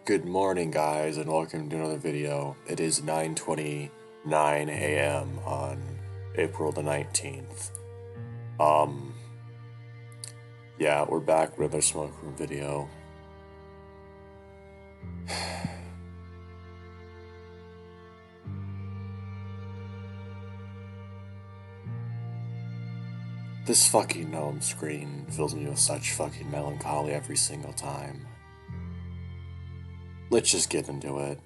Good morning, guys, and welcome to another video. It is 9:29 a.m. on April the 19th. Yeah, we're back with another smoke room video. This fucking gnome screen fills me with such fucking melancholy every single time. Let's just get into it.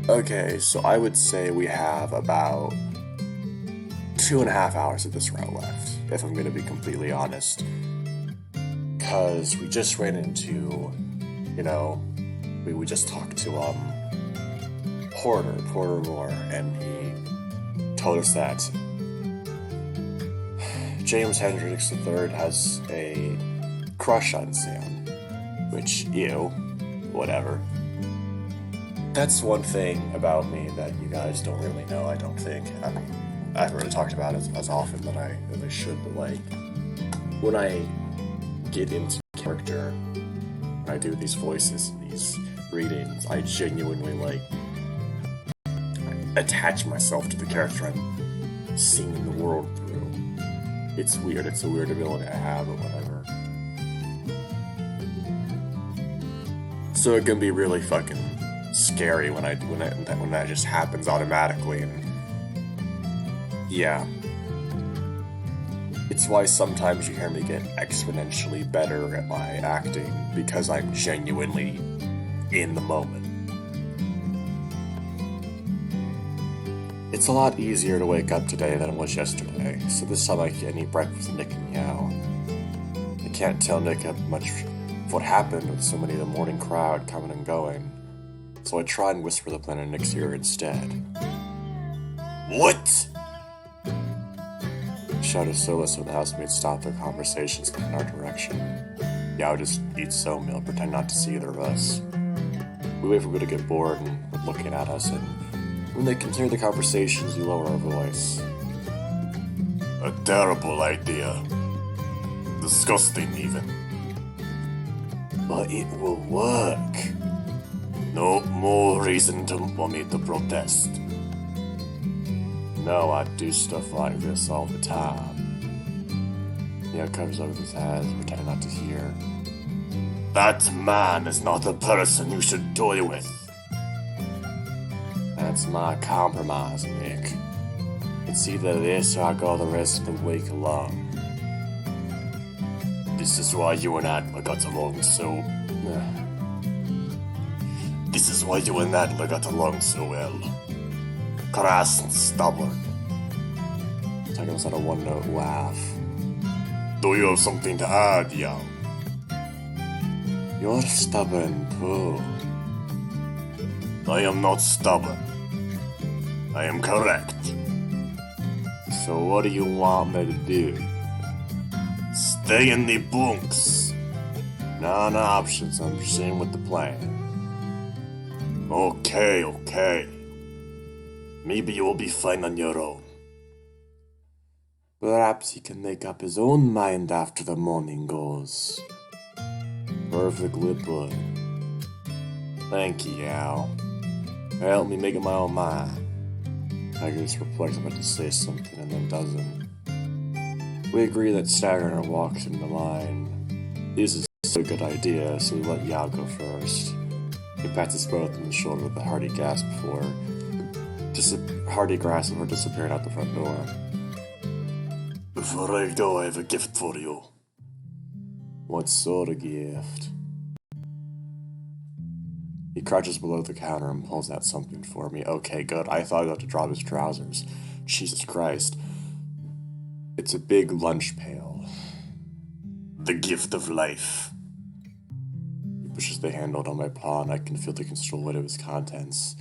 Okay, so I would say we have about 2.5 hours of this route left, if I'm gonna be completely honest. Cause we just ran into, we just talked to, Porter Moore, and he told us that James Hendricks III has a crush on Sam. Which, whatever. That's one thing about me that you guys don't really know, I don't think. I mean, I haven't really talked about it as often as I should, but like, when I get into character, when I do these voices and these readings, I genuinely, attach myself to the character I'm seeing the world through. It's weird, it's a weird ability I have, or whatever. So it can be really fucking scary when that just happens automatically, and yeah. It's why sometimes you hear me get exponentially better at my acting, because I'm genuinely in the moment. It's a lot easier to wake up today than it was yesterday, so this time I can eat breakfast with Nick and Meow. I can't tell Nick much what happened with so many of the morning crowd coming and going, so I try and whisper the plan in Nick's ear instead. What? Shouted Sola so the housemates stopped their conversations in our direction. Yao just eats so meal, pretend not to see either of us. We wait for people to get bored and quit looking at us, and when they continue the conversations, we lower our voice. A terrible idea. Disgusting, even. But it will work. No more reason for me to protest. No, I do stuff like this all the time. Neo covers over his eyes, pretending not to hear. That man is not a person you should toy with. That's my compromise, Nick. It's either this or I go the rest of the week alone. This is why you and Adler got along so... This is why you and Adler got along so well. Crass and stubborn. Tuggles had a one-note laugh. Do you have something to add, Yao? You're stubborn, too. I am not stubborn. I am correct. So what do you want me to do? Stay in the bunks. No options, I'm proceeding with the plan. Okay. Maybe you will be fine on your own. Perhaps he can make up his own mind after the morning goes. Perfectly put. Thank you, Yao. Help me make up my own mind. Tiger's perplexed about to say something and then doesn't. We agree that staggering our walks into the line is a good idea, so we let Yao go first. He pats us both on the shoulder with a hearty gasp before disappearing out the front door. Before I go, I have a gift for you. What sort of gift? He crouches below the counter and pulls out something for me. Okay, good. I thought he had to drop his trousers. Jesus Christ. It's a big lunch pail. The gift of life. He pushes the handle on my paw and I can feel the control weight of its contents.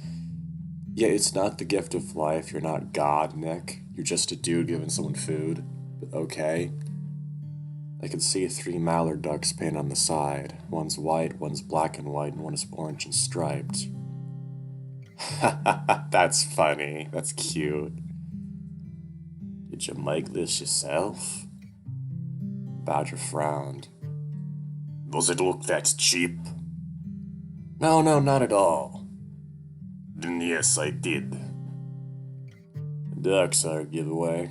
Yeah, it's not the gift of life. You're not God, Nick. You're just a dude giving someone food. But okay. I can see 3 mallard ducks painted on the side. One's white, one's black and white, and one is orange and striped. That's funny. That's cute. Did you make this yourself? Badger frowned. Does it look that cheap? No, not at all. Then yes, I did. Ducks are a giveaway.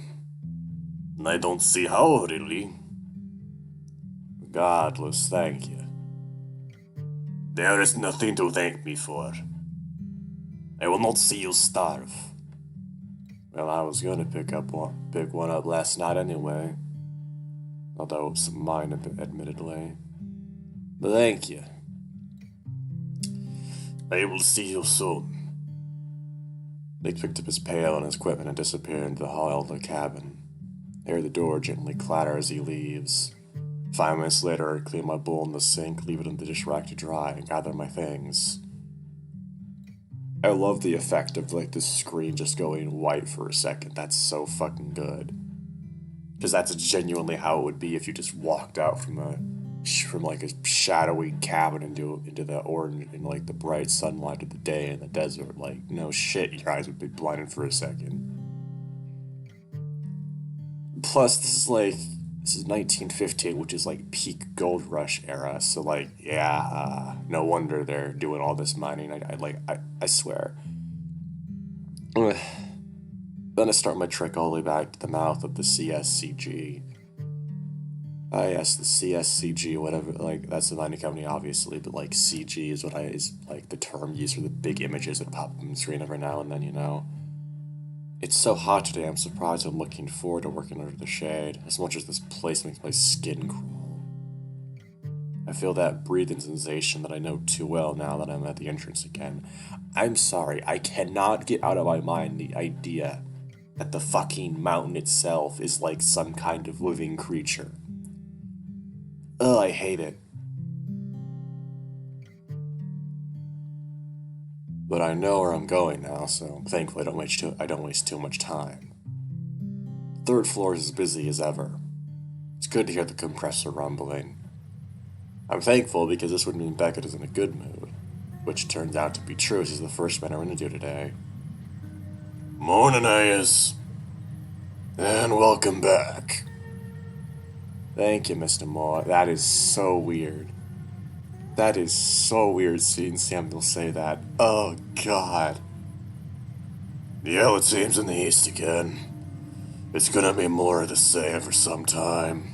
I don't see how, really. Regardless, thank you. There is nothing to thank me for. I will not see you starve. Well, I was gonna pick one up last night anyway. Although it was mine, admittedly. But thank you. I will see you soon. Nick picked up his pail and his equipment and disappeared into the hall of the cabin. I hear the door gently clatter as he leaves. 5 minutes later, I clean my bowl in the sink, leave it in the dish rack to dry, and gather my things. I love the effect of the screen just going white for a second. That's so fucking good. Because that's genuinely how it would be if you just walked out from a shadowy cabin into the orange in the bright sunlight of the day in the desert. No shit, your eyes would be blinded for a second. Plus, this is 1915, which is peak gold rush era. So no wonder they're doing all this mining. I swear. Ugh. Then I start my trek all the way back to the mouth of the CSCG. Ah, yes, the CSCG, whatever, that's the mining company, obviously, but, CG is the term used for the big images that pop up on the screen every now and then, It's so hot today, I'm surprised I'm looking forward to working under the shade, as much as this place makes my skin crawl. I feel that breathing sensation that I know too well now that I'm at the entrance again. I'm sorry, I cannot get out of my mind the idea that the fucking mountain itself is some kind of living creature. Ugh, I hate it. But I know where I'm going now, so thankfully I don't waste too much time. The third floor is as busy as ever. It's good to hear the compressor rumbling. I'm thankful because this would mean Beckett is in a good mood, which turns out to be true as he's the first man I run into today. Morning, Ayers. And welcome back. Thank you, Mr. Moore. That is so weird. That is so weird seeing Samuel say that. Oh, God. Yeah, it seems in the east again. It's gonna be more of the same for some time.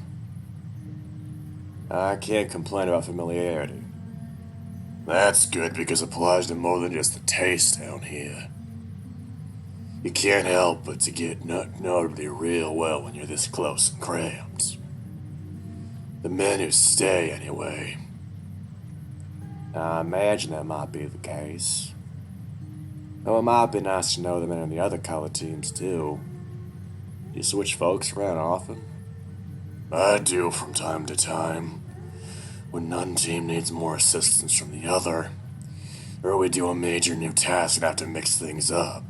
I can't complain about familiarity. That's good because it applies to more than just the taste down here. You can't help but to get notably real well when you're this close and cramped. The men who stay, anyway. I imagine that might be the case. Though it might be nice to know the men on the other color teams, too. Do you switch folks around often? I do from time to time. When one team needs more assistance from the other, or we do a major new task and have to mix things up.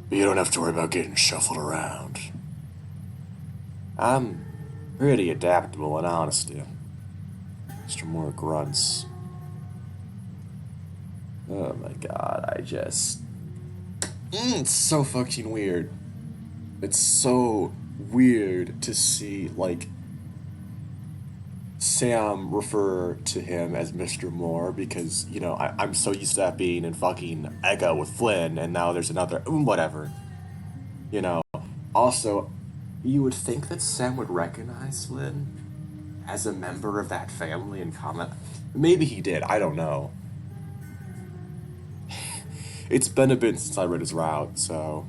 But you don't have to worry about getting shuffled around. I'm pretty adaptable in honesty. Mr. Moore grunts. Oh my god, it's so fucking weird. It's so weird to see, Sam refer to him as Mr. Moore because, I'm so used to that being in fucking Echo with Flynn, and now there's another, whatever. Also, you would think that Sam would recognize Flynn as a member of that family in common. Maybe he did, I don't know. It's been a bit since I read his route, so,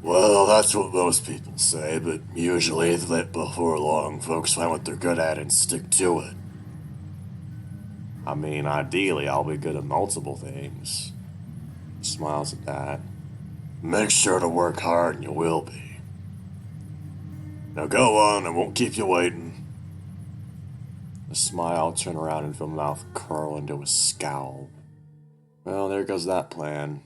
Well, that's what most people say, but usually before long, folks find what they're good at and stick to it. I mean, ideally, I'll be good at multiple things. He smiles at that. Make sure to work hard and you will be. Now go on, I won't keep you waiting. A smile, turn around and feel my mouth curl into a scowl. Well, there goes that plan.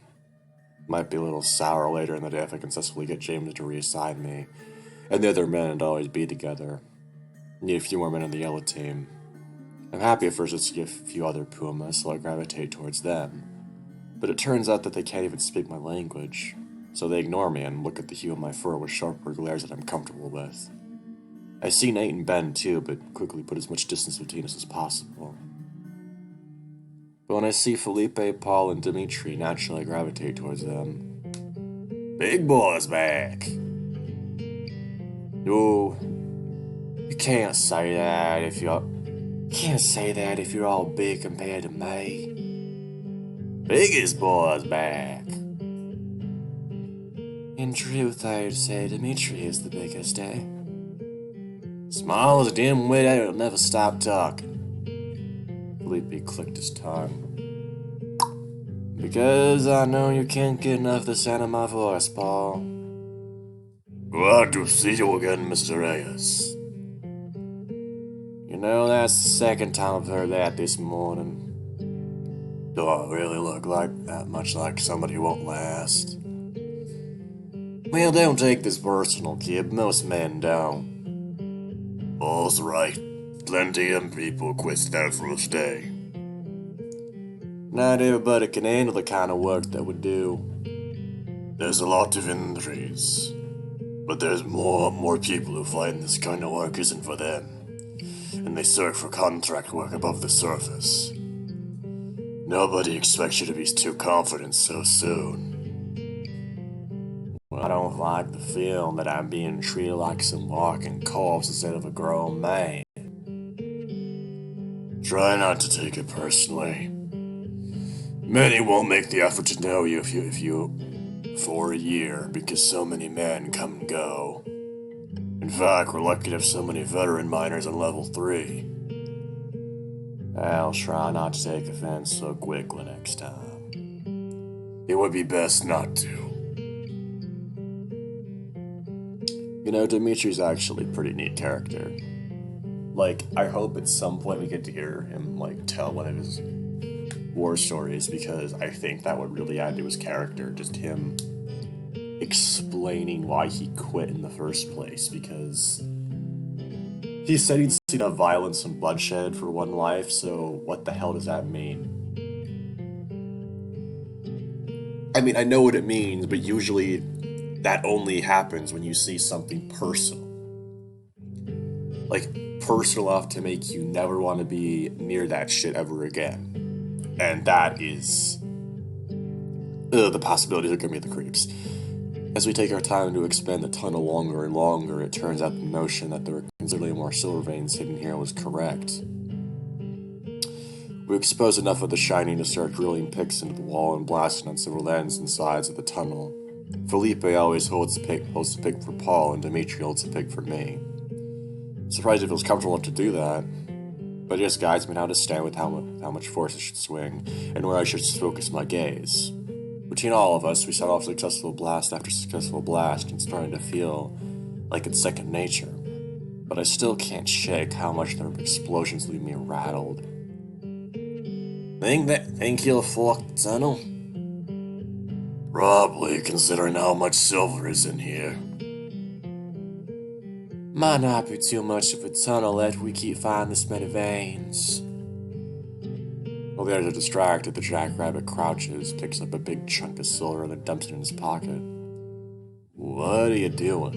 Might be a little sour later in the day if I can successfully get James to reassign me, and the other men to always be together. Need a few more men on the yellow team. I'm happy at first to see a few other Pumas, so I gravitate towards them. But it turns out that they can't even speak my language, so they ignore me and look at the hue of my fur with sharper glares that I'm comfortable with. I see Nate and Ben too, but quickly put as much distance between us as possible. But when I see Felipe, Paul, and Dimitri, naturally I gravitate towards them. Big boy's back! No, you can't say that if you're... Can't say that if you're all big compared to me. Biggest boy's back. In truth, I'd say Dimitri is the biggest, eh? Small as a dimwit, I'll never stop talking. Felipe clicked his tongue. Because I know you can't get enough of the sound of my voice, Paul. Glad to see you again, Mr. Reyes. You know, that's the second time I've heard that this morning. Do I really look like that much like somebody who won't last? Well, don't take this personal, kid. Most men don't. Paul's right. Plenty of people quit that first day. Not everybody can handle the kind of work that we do. There's a lot of injuries, but there's more people who find this kind of work isn't for them, and they search for contract work above the surface. Nobody expects you to be too confident so soon. Well, I don't like the feeling that I'm being treated like some walking corpse instead of a grown man. Try not to take it personally. Many won't make the effort to know you if you for a year because so many men come and go. In fact, we're lucky to have so many veteran miners on level 3. I'll try not to take offense so quickly next time. It would be best not to. You know, Dimitri's actually a pretty neat character. Like, I hope at some point we get to hear him, tell one of his war stories, because I think that would really add to his character, just him explaining why he quit in the first place, because he said he'd seen enough violence and bloodshed for one life, so what the hell does that mean? I mean, I know what it means, but usually that only happens when you see something personal. Personal enough to make you never want to be near that shit ever again. And that is... the possibilities are gonna be the creeps. As we take our time to expand the tunnel longer and longer, it turns out the notion that there were considerably more silver veins hidden here was correct. We exposed enough of the shining to start drilling picks into the wall and blasting on several ends and sides of the tunnel. Felipe always holds the pick for Paul, and Dimitri holds the pick for me. Surprised he feels comfortable enough to do that, but he just guides me on how to stand with how much force I should swing, and where I should focus my gaze. Between all of us, we set off successful blast after successful blast and starting to feel like it's second nature. But I still can't shake how much their explosions leave me rattled. Think he'll fork the tunnel? Probably, considering how much silver is in here. Might not be too much of a tunnel if we keep finding this many veins. While the others are distracted, the jackrabbit crouches, picks up a big chunk of silver, and then dumps it in his pocket. What are you doing?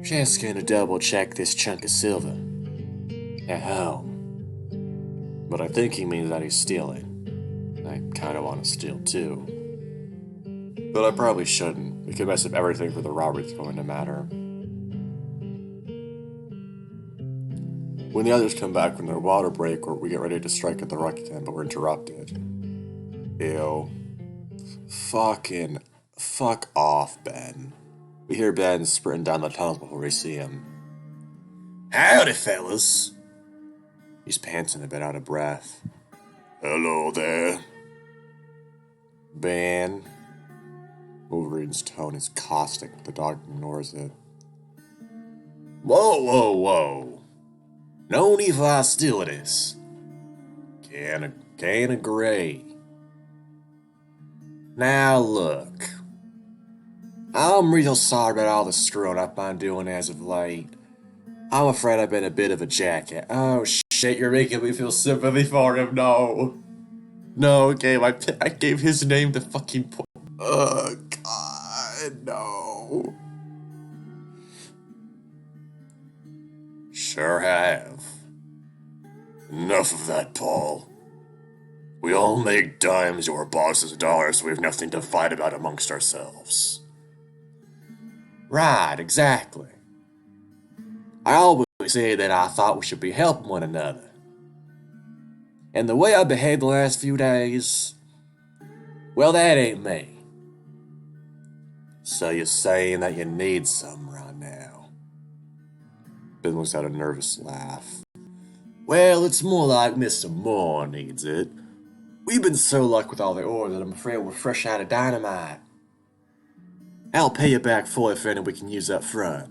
Just gonna double check this chunk of silver. At home. But I think he means that he's stealing. I kinda wanna steal too. But I probably shouldn't. We could mess up everything for the robbery that's going to matter. When the others come back from their water break, we get ready to strike at the rocket tent, but we're interrupted. Ew. Fuck off, Ben. We hear Ben sprinting down the tunnels before we see him. Howdy, fellas. He's panting a bit out of breath. Hello there. Ben. Wolverine's tone is caustic, but the dog ignores it. Whoa. No need for hostilities. Can't agree. Now look. I'm real sorry about all the screwing up I'm doing as of late. I'm afraid I've been a bit of a jackass. Oh shit, you're making me feel sympathy for him. No, Gabe, I gave his name the fucking Oh, God, no. Sure have. Enough of that, Paul. We all make dimes or bosses dollars, so we have nothing to fight about amongst ourselves. Right, exactly. I always say that I thought we should be helping one another. And the way I behaved the last few days, well, that ain't me. So you're saying that you need some right now? Ben lets out a nervous laugh. Well, it's more like Mr. Moore needs it. We've been so lucky with all the ore that I'm afraid we're fresh out of dynamite. I'll pay you back fully if any we can use up front.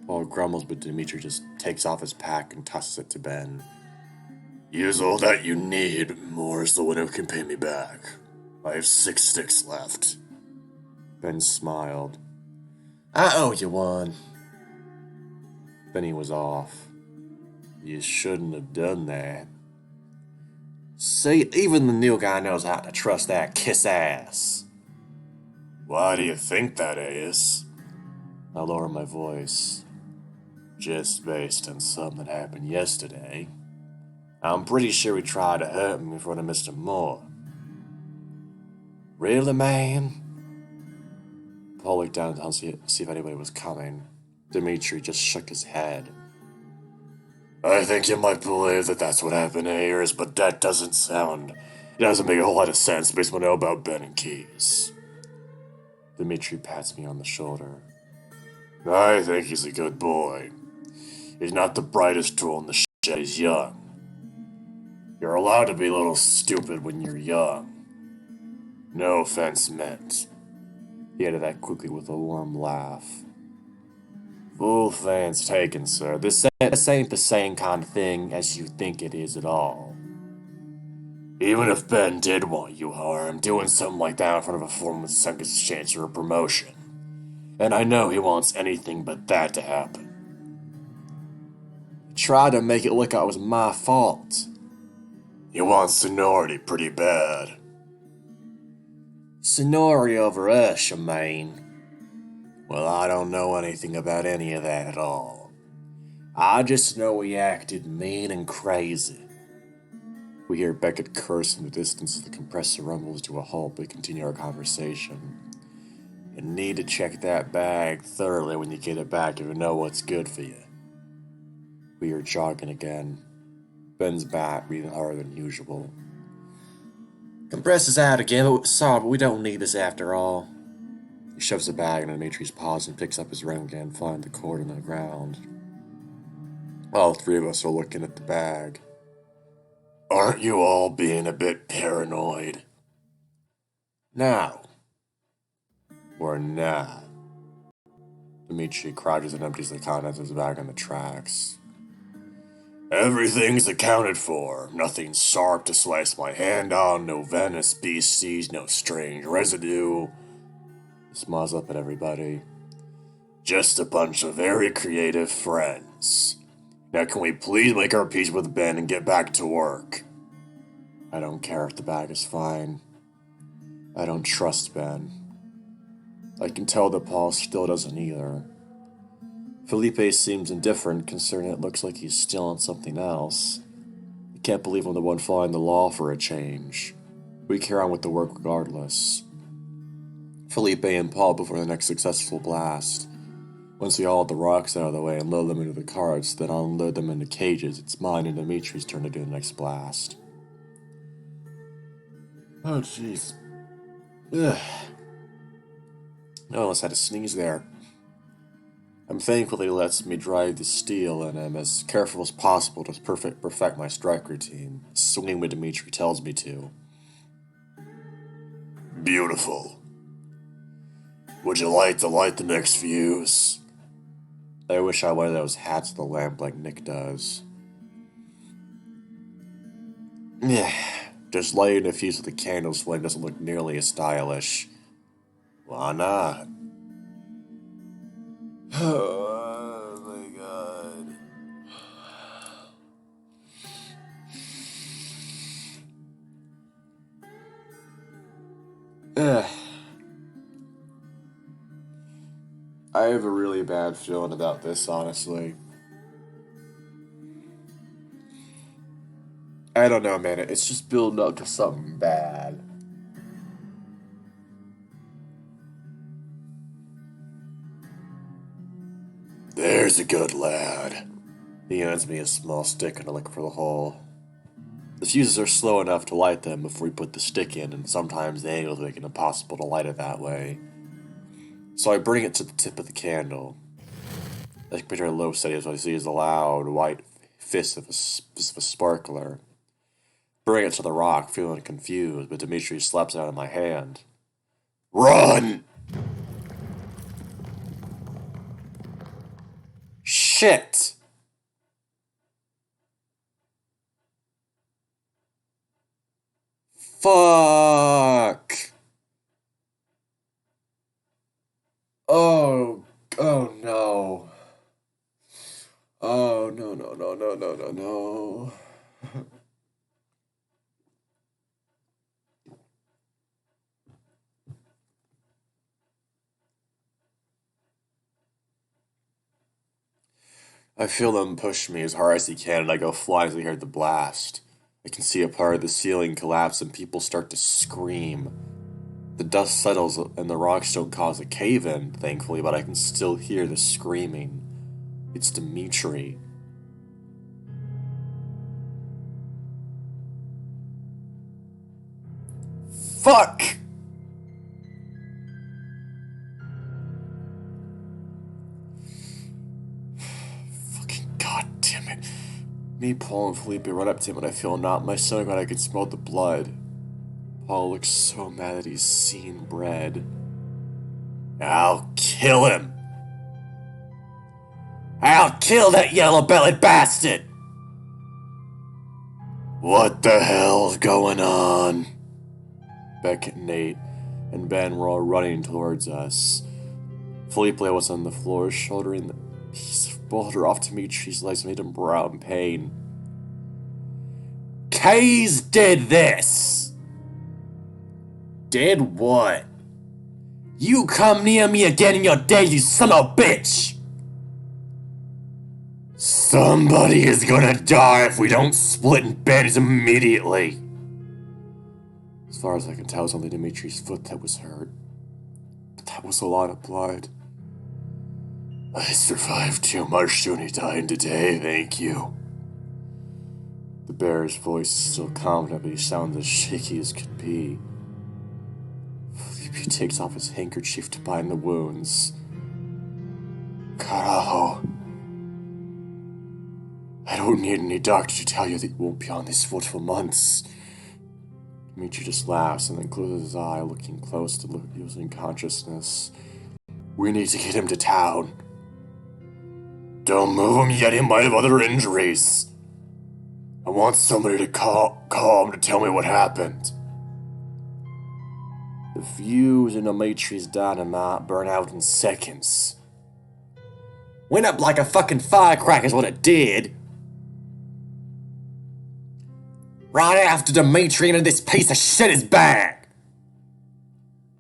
Paul grumbles, but Dimitri just takes off his pack and tosses it to Ben. Use all that you need. Moore's the one who can pay me back. I have 6 sticks left. Ben smiled. I owe you one. Then he was off. You shouldn't have done that. See, even the new guy knows how to trust that kiss ass. Why do you think that is? I lower my voice. Just based on something that happened yesterday. I'm pretty sure he tried to hurt me in front of Mr. Moore. Really, man? Paul looked down to see if anybody was coming. Dimitri just shook his head. I think you might believe that that's what happened to Ayers, but that doesn't make a whole lot of sense based on what I know about Ben and Keys. Dimitri pats me on the shoulder. I think he's a good boy. He's not the brightest tool in the shed, he's young. You're allowed to be a little stupid when you're young. No offense meant. He added that quickly with a warm laugh. Full offense taken, sir. This ain't the same kind of thing as you think it is at all. Even if Ben did want you harm, doing something like that in front of a foreman with the second chance for a promotion. And I know he wants anything but that to happen. He tried to make it look like it was my fault. He wants seniority pretty bad. Seniority over us, you mean? Well, I don't know anything about any of that at all. I just know he acted mean and crazy. We hear Beckett curse in the distance as the compressor rumbles to a halt, but continue our conversation. You need to check that bag thoroughly when you get it back if you know what's good for you. We are jogging again. Ben's back, breathing harder than usual. Compressor's out again, sorry, but we don't need this after all. He shoves the bag into Dimitri's paws and picks up his ring again, finding the cord on the ground. All 3 of us are looking at the bag. Aren't you all being a bit paranoid? No. We're not. Dimitri crouches and empties the contents of his bag on the tracks. Everything's accounted for. Nothing sharp to slice my hand on, no venomous species, no strange residue. He smiles up at everybody. Just a bunch of very creative friends. Now can we please make our peace with Ben and get back to work? I don't care if the bag is fine. I don't trust Ben. I can tell that Paul still doesn't either. Felipe seems indifferent, concerning it looks like he's still on something else. I can't believe I'm the one following the law for a change. We carry on with the work regardless. Felipe and Paul before the next successful blast. Once we haul the rocks out of the way and load them into the carts, then I'll unload them into cages. It's mine and Dimitri's turn to do the next blast. Oh, jeez. Ugh. I almost had to sneeze there. I'm thankful that he lets me drive the steel, and I'm as careful as possible to perfect my strike routine, swinging when Dimitri tells me to. Beautiful. Would you like to light the next fuse? I wish I wanted those hats with the lamp like Nick does. Yeah, just lighting a fuse with a candle flame doesn't look nearly as stylish. Why not? Oh my god. Ugh. I have a really bad feeling about this, honestly. I don't know, man. It's just building up to something bad. There's a good lad. He hands me a small stick and I look for the hole. The fuses are slow enough to light them before we put the stick in, and sometimes the angles make it impossible to light it that way. So I bring it to the tip of the candle. I can picture a low setting as what I see is a loud, white fist of a sparkler. Bring it to the rock, feeling confused, but Dimitri slaps it out of my hand. Run! Shit! Fuck! Oh no. Oh no. I feel them push me as hard as they can, and I go flying as I hear the blast. I can see a part of the ceiling collapse and people start to scream. The dust settles and the rocks don't cause a cave-in, thankfully, but I can still hear the screaming. It's Dimitri. Fuck! Fucking goddammit. Me, Paul, and Felipe run up to him and I feel a knot in my stomach, but I can smell the blood. Paul looks so mad that he's seen bread. I'll kill him! I'll kill that yellow-bellied bastard! What the hell's going on? Beckett, Nate, and Ben were all running towards us. Felipe was on the floor, shouldering the piece of boulder off Dimitri's legs, made him brow in pain. Kays did this! Did what? You come near me again and you're dead, you son of a bitch! Somebody is gonna die if we don't split in beds immediately. As far as I can tell, it was only Dimitri's foot that was hurt. But that was a lot of blood. I survived too much to any time today, thank you. The bear's voice is still confident, but he sounds as shaky as could be. Felipe takes off his handkerchief to bind the wounds. Carajo. I don't need any doctor to tell you that you won't be on this foot for months. Dimitri just laughs and then closes his eye, looking close to losing consciousness. We need to get him to town. Don't move him yet, he might have other injuries. I want somebody to call him to tell me what happened. The fuse in Dimitri's dynamite burn out in seconds. Went up like a fucking firecracker is what it did. Right after Dimitri and this piece of shit is back.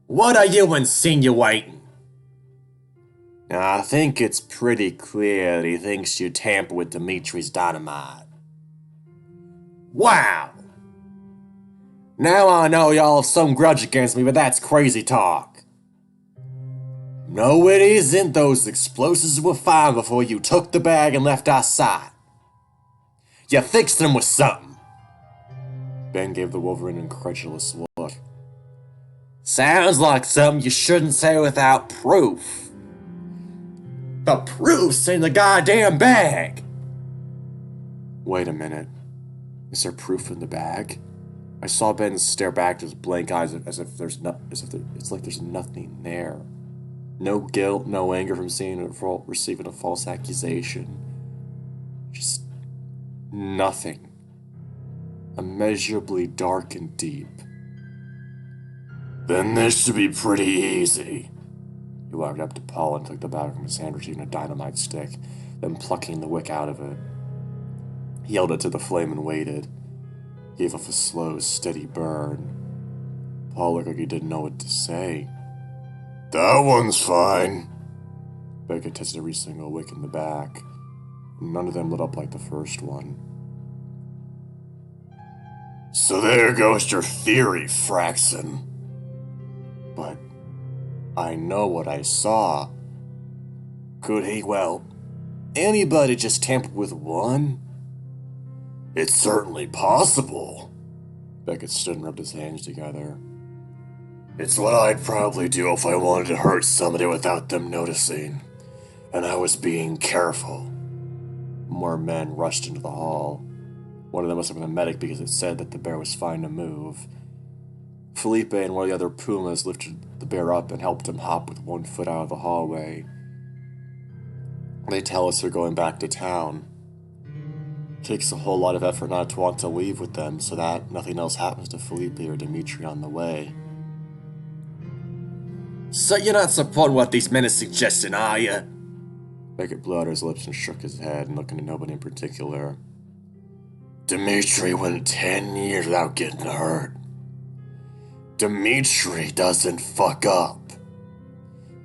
What are you insinuating? I think it's pretty clear that he thinks you tamper with Dimitri's dynamite. Wow! Now I know y'all have some grudge against me, but that's crazy talk. No, it isn't. Those explosives were fine before you took the bag and left our side. You fixed them with something. Ben gave the Wolverine an incredulous look. Sounds like something you shouldn't say without proof. The proof's in the goddamn bag! Wait a minute. Is there proof in the bag? I saw Ben stare back to his blank eyes as if it's like there's nothing there. No guilt, no anger from receiving a false accusation. Just nothing. Immeasurably dark and deep. Then this should be pretty easy. He walked up to Paul and took the bag from his hand, receiving a dynamite stick, then plucking the wick out of it. He held it to the flame and waited. Gave off a slow, steady burn. Paul looked like he didn't know what to say. That one's fine. Beckett tested every single wick in the back. None of them lit up like the first one. So there goes your theory, Fraxon. But I know what I saw. Could he, anybody just tamper with one? It's certainly possible. Beckett stood and rubbed his hands together. It's what I'd probably do if I wanted to hurt somebody without them noticing. And I was being careful. More men rushed into the hall. One of them must have been a medic because it said that the bear was fine to move. Felipe and one of the other pumas lifted the bear up and helped him hop with 1 foot out of the hallway. They tell us they're going back to town. Takes a whole lot of effort not to want to leave with them so that nothing else happens to Felipe or Dimitri on the way. So you're not supporting what these men are suggesting, are you? Beckett blew out his lips and shook his head, and looking at nobody in particular. Dimitri went 10 years without getting hurt. Dimitri doesn't fuck up.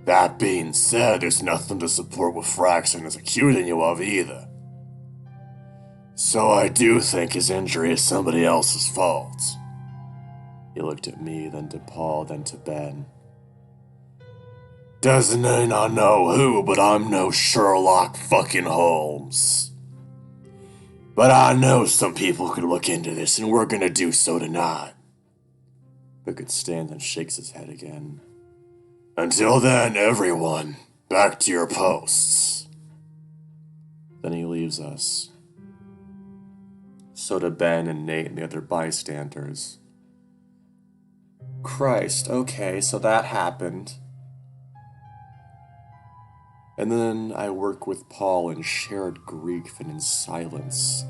That being said, there's nothing to support what Fraxon is accusing you of either. So I do think his injury is somebody else's fault. He looked at me, then to Paul, then to Ben. Doesn't mean I know who, but I'm no Sherlock fucking Holmes. But I know some people could look into this, and we're gonna do so tonight. Beckett stands and shakes his head again. Until then, everyone, back to your posts. Then he leaves us. So do Ben and Nate and the other bystanders. Christ, okay, so that happened. And then I work with Paul in shared grief and in silence.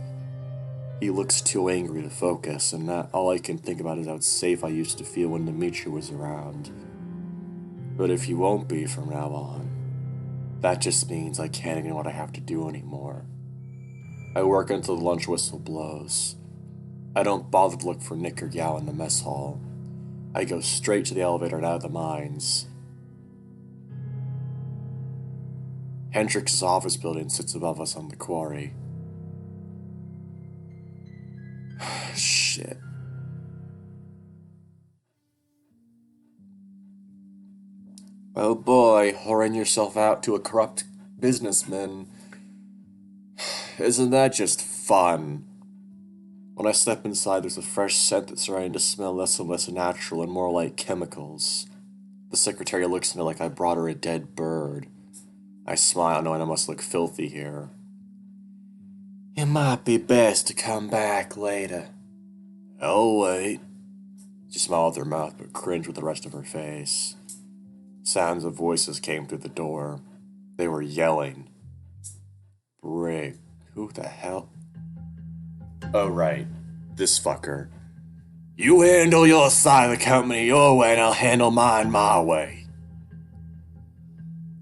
He looks too angry to focus, and all I can think about is how safe I used to feel when Dimitri was around. But if he won't be from now on, that just means I can't even know what I have to do anymore. I work until the lunch whistle blows. I don't bother to look for Nick or Yao in the mess hall. I go straight to the elevator and out of the mines. Hendrix's office building sits above us on the quarry. Shit. Oh boy, whoring yourself out to a corrupt businessman. Isn't that just fun? When I step inside, there's a fresh scent that's starting to smell less and less natural and more like chemicals. The secretary looks at me like I brought her a dead bird. I smile, knowing I must look filthy here. It might be best to come back later. I'll wait. She smiled with her mouth, but cringed with the rest of her face. Sounds of voices came through the door. They were yelling. Brig, who the hell? Oh, right. This fucker. You handle your side of the company your way, and I'll handle mine my way.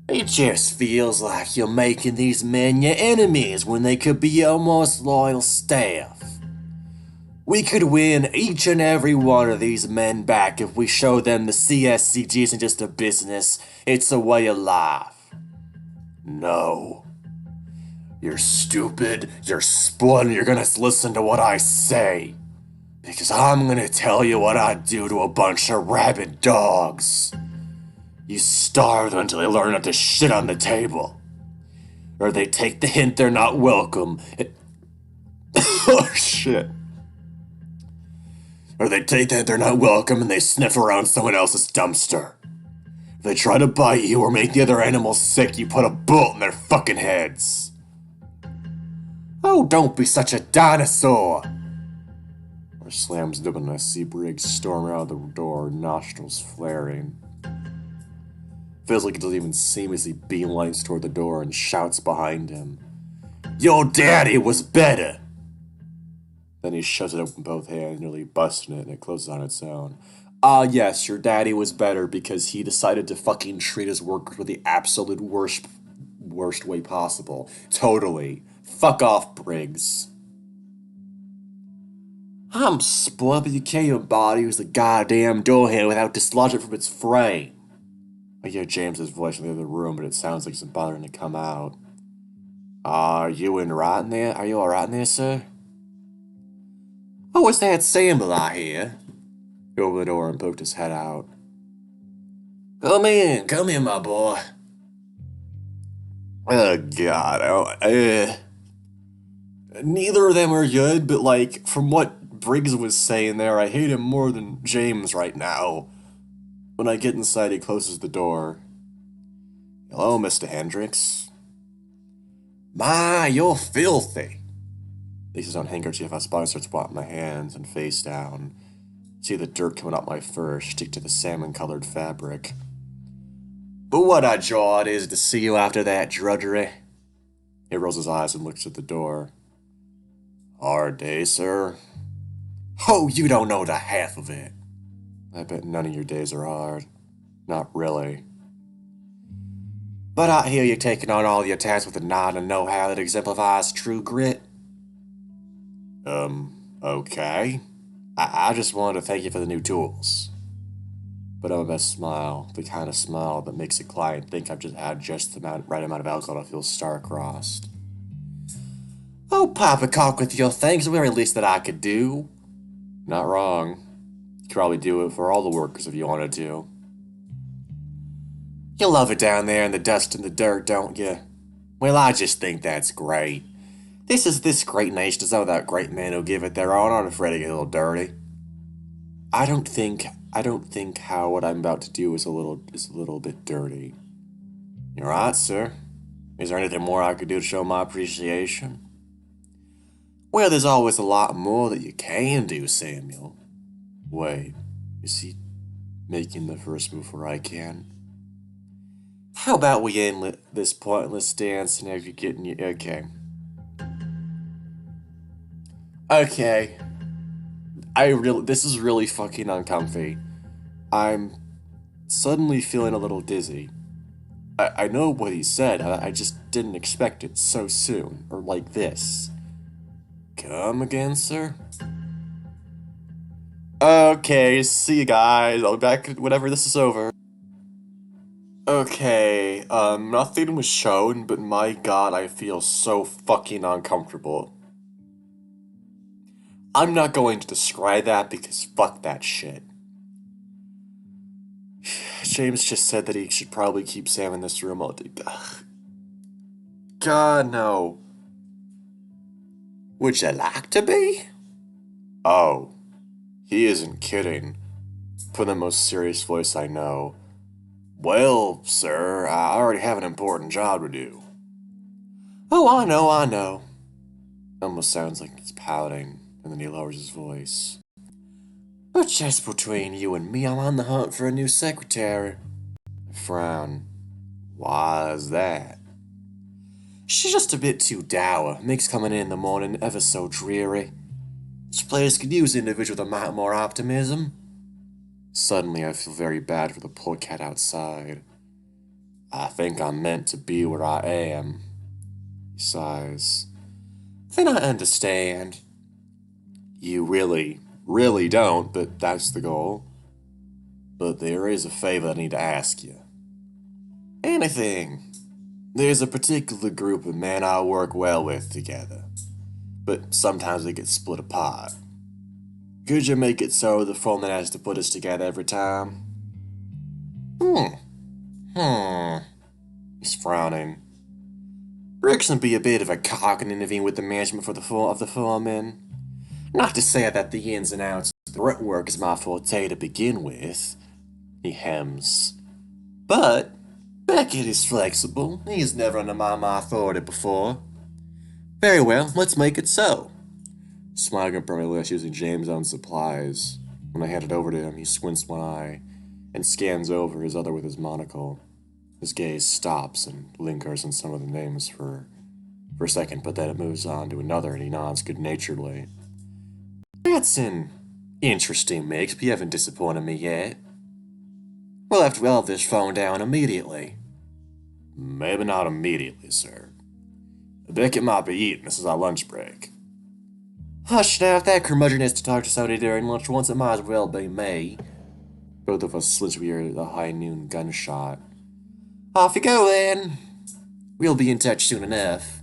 It just feels like you're making these men your enemies when they could be your most loyal staff. We could win each and every one of these men back if we show them the CSCG isn't just a business, it's a way of life. No. You're stupid, you're spoiled, and you're gonna listen to what I say. Because I'm gonna tell you what I'd do to a bunch of rabid dogs. You starve them until they learn not to shit on the table. Or they take the hint they're not welcome. Oh shit. Or they take the hint they're not welcome and they sniff around someone else's dumpster. If they try to bite you or make the other animals sick, you put a bullet in their fucking heads. Oh, don't be such a dinosaur. Or slams the door and I see Briggs storm out of the door, nostrils flaring. Feels like he doesn't even see me as he beelines toward the door and shouts behind him. Your daddy was better! Then he shoves it open with both hands, nearly busting it, and it closes on its own. Ah, yes, your daddy was better because he decided to fucking treat his workers with the absolute worst way possible. Totally. Fuck off, Briggs. I'm spoiled, but you can't even body who's the goddamn door handle without dislodging it from its frame. I hear James's voice in the other room, but it sounds like it's bothering to come out. Are you right in there? Are you alright in there, sir? Oh, it's that Sample I hear. He opened the door and poked his head out. Come in, my boy. Oh, God. Neither of them are good, but, like, from what Briggs was saying there, I hate him more than James right now. When I get inside, he closes the door. Hello, Mr. Hendricks. My, you're filthy. Laces his own handkerchief, I spot and starts wiping my hands and face down. See the dirt coming up my fur, stick to the salmon-colored fabric. But what a joy it is to see you after that drudgery. He rolls his eyes and looks at the door. Hard day, sir. Oh, you don't know the half of it. I bet none of your days are hard. Not really. But I hear you taking on all your tasks with a nod and know-how that exemplifies true grit. Okay. I just wanted to thank you for the new tools. But I'm a best smile, the kind of smile that makes a client think I've just had just the right amount of alcohol to feel star-crossed. Oh, poppycock with your thanks, the very least that I could do. Not wrong. You could probably do it for all the workers if you wanted to. You love it down there in the dust and the dirt, don't you? Well, I just think that's great. This great nation is all that great men who give it their all, aren't afraid to get a little dirty. I don't think how what I'm about to do is a little bit dirty. You're right, sir. Is there anything more I could do to show my appreciation? Well, there's always a lot more that you can do, Samuel. Wait, is he making the first move where I can? How about we end this pointless dance and have you getting you... Okay. This is really fucking uncomfy. I'm suddenly feeling a little dizzy. I know what he said, I just didn't expect it so soon, or like this. Come again, sir? Okay, see you guys, I'll be back whenever this is over. Okay, nothing was shown, but my god, I feel so fucking uncomfortable. I'm not going to describe that because fuck that shit. James just said that he should probably keep Sam in this room all day. God, no. Would you like to be? Oh, he isn't kidding. Put in the most serious voice I know. Well, sir, I already have an important job to do. Oh, I know. Almost sounds like he's pouting, and then he lowers his voice. But just between you and me, I'm on the hunt for a new secretary. I frown. Why is that? She's just a bit too dour, makes coming in the morning ever so dreary. This place could use an individual with a mite more optimism. Suddenly I feel very bad for the poor cat outside. I think I'm meant to be where I am. He sighs. Then I understand. You really don't, but that's the goal. But there is a favor I need to ask you. Anything. There's a particular group of men I work well with together, but sometimes they get split apart. Could you make it so the foreman has to put us together every time? He's frowning. Rick's can be a bit of a cock and intervene with the management of the foreman. Not to say that the ins and outs of the grunt work is my forte to begin with. He hems. But Beckett is flexible. He's never under my authority before. Very well, let's make it so. Smiling up from my list using James' own supplies. When I hand it over to him, he squints one eye and scans over his other with his monocle. His gaze stops and lingers on some of the names for a second, but then it moves on to another and he nods good-naturedly. That's an interesting mix, but you haven't disappointed me yet. We'll have to have this phone down immediately. Maybe not immediately, sir. Beckett might be eating. This is our lunch break. Hush now, if that curmudgeon is to talk to somebody during lunch once, it might as well be me. Both of us flinch when we hear the high noon gunshot. Off you go, then. We'll be in touch soon enough.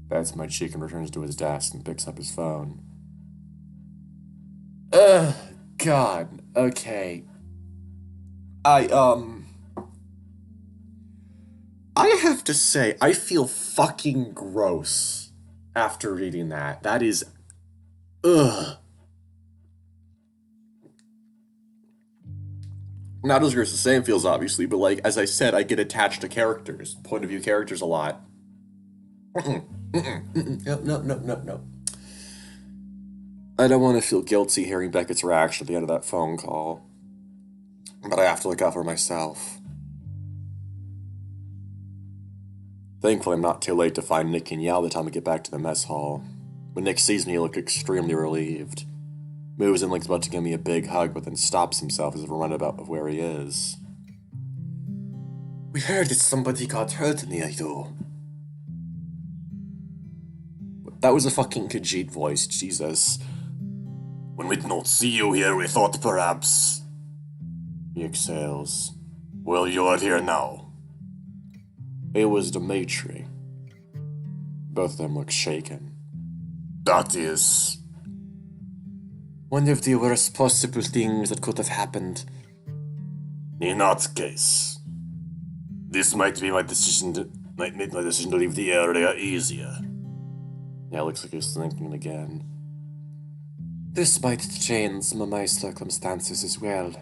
Bats my cheek and returns to his desk and picks up his phone. God. Okay. I have to say, I feel fucking gross after reading that. That is... Ugh. Not as gross as Sam feels, obviously, but like, as I said, I get attached to characters, point of view characters a lot. No. I don't want to feel guilty hearing Beckett's reaction at the end of that phone call. But I have to look out for myself. Thankfully, I'm not too late to find Nick and Yao by the time I get back to the mess hall. When Nick sees me, he looks extremely relieved. Moves in like he's about to give me a big hug, but then stops himself as if reminded of where he is. We heard that somebody got hurt near you. That was a fucking Khajiit voice, Jesus. When we did not see you here, we thought perhaps... He exhales. Well, you are here now. It was Dimitri. Both of them look shaken. That is... one of the worst possible things that could have happened. In that case, this might be my decision to... might make my decision to leave the area easier. Yeah, it looks like he's thinking again. This might change some of my circumstances as well.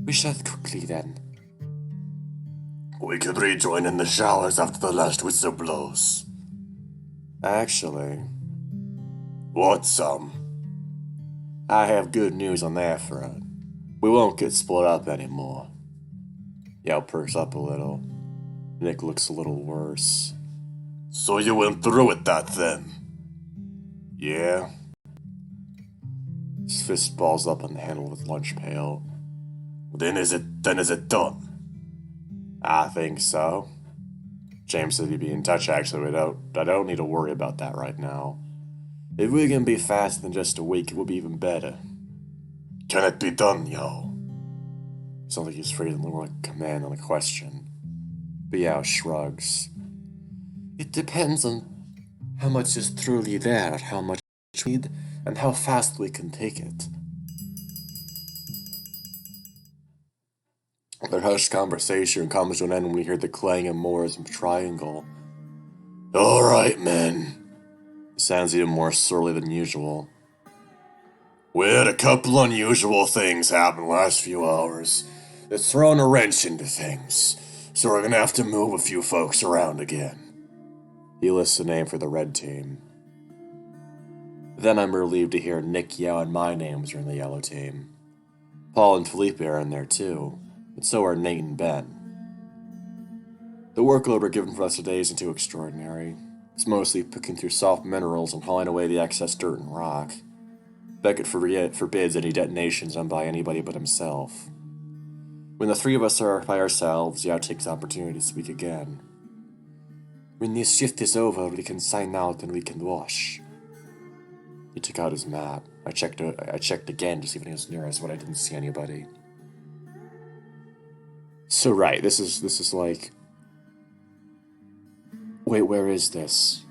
We shall quickly then. We could rejoin in the showers after the last whistle blows. Actually... What's I have good news on that front. We won't get split up anymore. Yao perks up a little. Nick looks a little worse. So you went through with that then? Yeah. His fist balls up on the handle of his lunch pail. Then is it done? I think so. James said he'd be in touch actually, but I don't need to worry about that right now. If we can be faster than just a week, it will be even better. Can it be done, yo? Sounds like he's phrasing more like a command than a question. But Yao shrugs. It depends on how much is truly there, how much we need, and how fast we can take it. Their hushed conversation comes to an end when we hear the clang of Moore's triangle. Alright, men. Sounds even more surly than usual. We had a couple unusual things happen the last few hours. It's thrown a wrench into things, so we're gonna have to move a few folks around again. He lists a name for the red team. Then I'm relieved to hear Nick, Yao, and my names are in the yellow team. Paul and Felipe are in there too, but so are Nate and Ben. The workload we're given for us today isn't too extraordinary. It's mostly picking through soft minerals and hauling away the excess dirt and rock. Beckett forbids any detonations done by anybody but himself. When the three of us are by ourselves, Yao takes the opportunity to speak again. When this shift is over, we can sign out and we can wash. He took out his map. I checked again to see if anyone was near us, but I didn't see anybody. So right, this is like... Wait, where is this?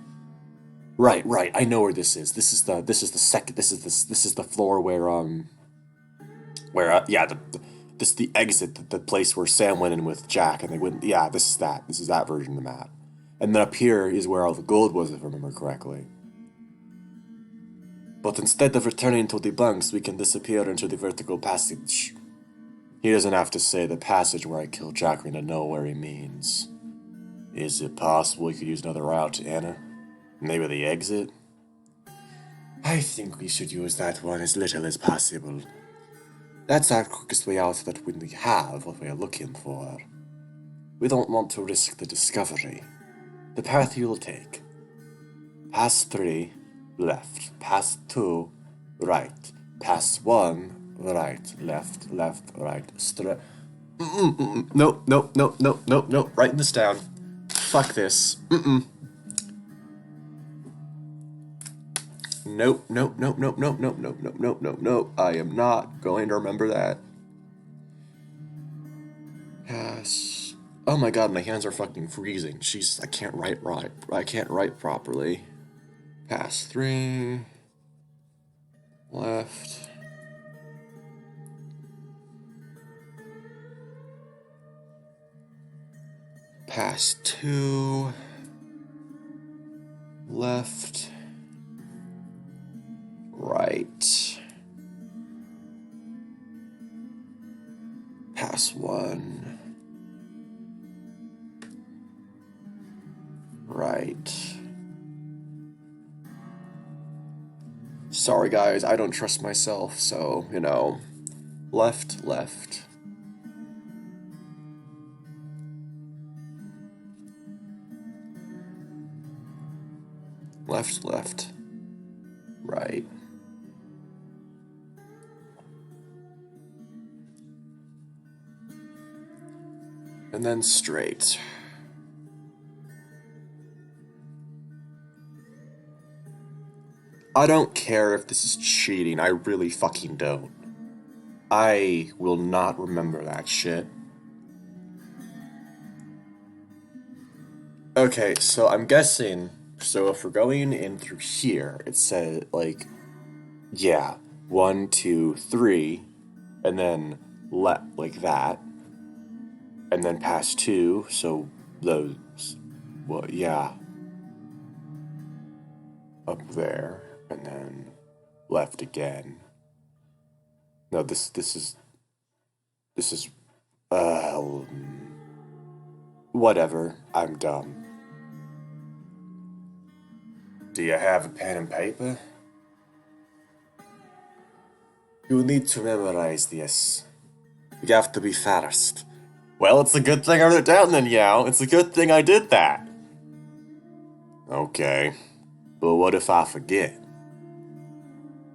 Right, I know where this is. This is the floor where this is the exit, the place where Sam went in with Jack and they went, yeah, this is that version of the map. And then up here is where all the gold was, if I remember correctly. But instead of returning to the bunks, we can disappear into the vertical passage. He doesn't have to say the passage where I killed Jack to know where he means. Is it possible we could use another route, Anna? Maybe the exit? I think we should use that one as little as possible. That's our quickest way out that when we have what we are looking for. We don't want to risk the discovery. The path you'll take. Pass 3, left. Pass 2, right. Pass 1, right. Left, right. Straight. Nope. Writing this down. Fuck this. Nope. I am not going to remember that. Pass Oh my god, my hands are fucking freezing. Jesus, I can't write right. I can't write properly. Pass 3. Left. Pass 2. Left. Right. Pass 1. Right. Sorry guys, I don't trust myself, so, you know, left, left. Left, left. Right. And then straight. I don't care if this is cheating, I really fucking don't. I will not remember that shit. Okay, so I'm guessing, so if we're going in through here, it said, like, yeah, 1, 2, 3, and then like that, and then past 2, so those, well, yeah, up there, and then left again. No, this is, whatever, I'm dumb. Do you have a pen and paper? You need to memorize this. You have to be fast. Well, it's a good thing I wrote it down then, Yao. It's a good thing I did that. Okay. But what if I forget?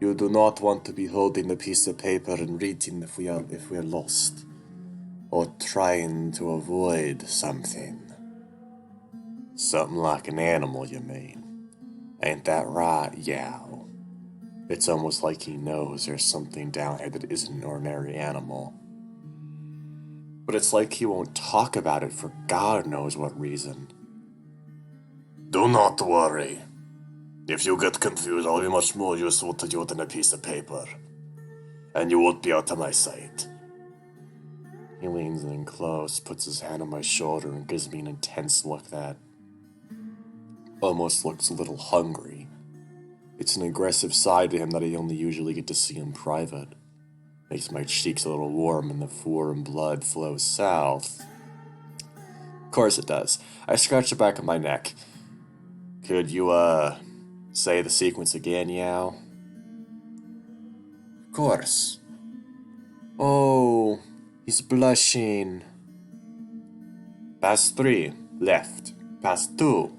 You do not want to be holding a piece of paper and reading if we are lost. Or trying to avoid something. Something like an animal, you mean? Ain't that right, Yao? It's almost like he knows there's something down here that isn't an ordinary animal. But it's like he won't talk about it for God knows what reason. Do not worry. If you get confused, I'll be much more useful to you than a piece of paper. And you won't be out of my sight. He leans in close, puts his hand on my shoulder, and gives me an intense look that almost looks a little hungry. It's an aggressive side to him that I only usually get to see in private. Makes my cheeks a little warm and the foreign blood flows south. Of course it does. I scratch the back of my neck. Could you, say the sequence again, Yao? Of course. Oh, he's blushing. Pass 3, left. Pass 2,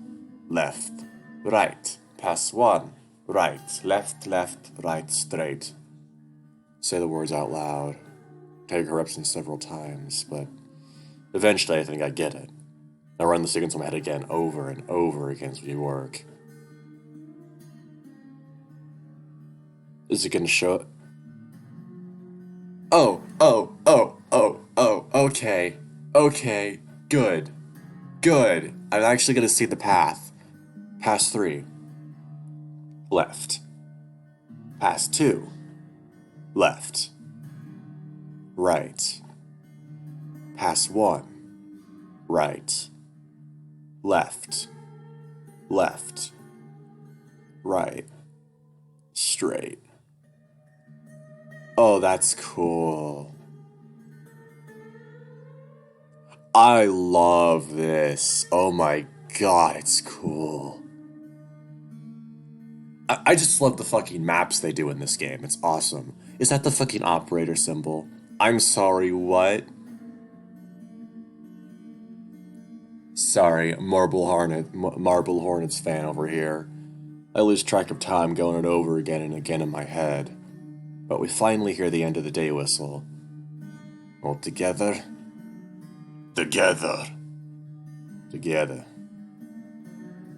left. Right. Pass 1, right. Left, left, right, straight. Say the words out loud. Take corrections several times, but eventually I think I get it. I run the sequence in my head again, over and over again as we work. Is it gonna show? Oh, okay. Okay, good. Good. I'm actually gonna see the path. Pass 3. Left. Pass 2. Left. Right. Pass 1. Right. Left. Left. Right. Straight. Oh, that's cool. I love this. Oh my god, it's cool. I just love the fucking maps they do in this game. It's awesome. Is that the fucking operator symbol? I'm sorry, what? Sorry, Marble Hornets fan over here. I lose track of time going it over again and again in my head. But we finally hear the end of the day whistle. All together? Together. Together.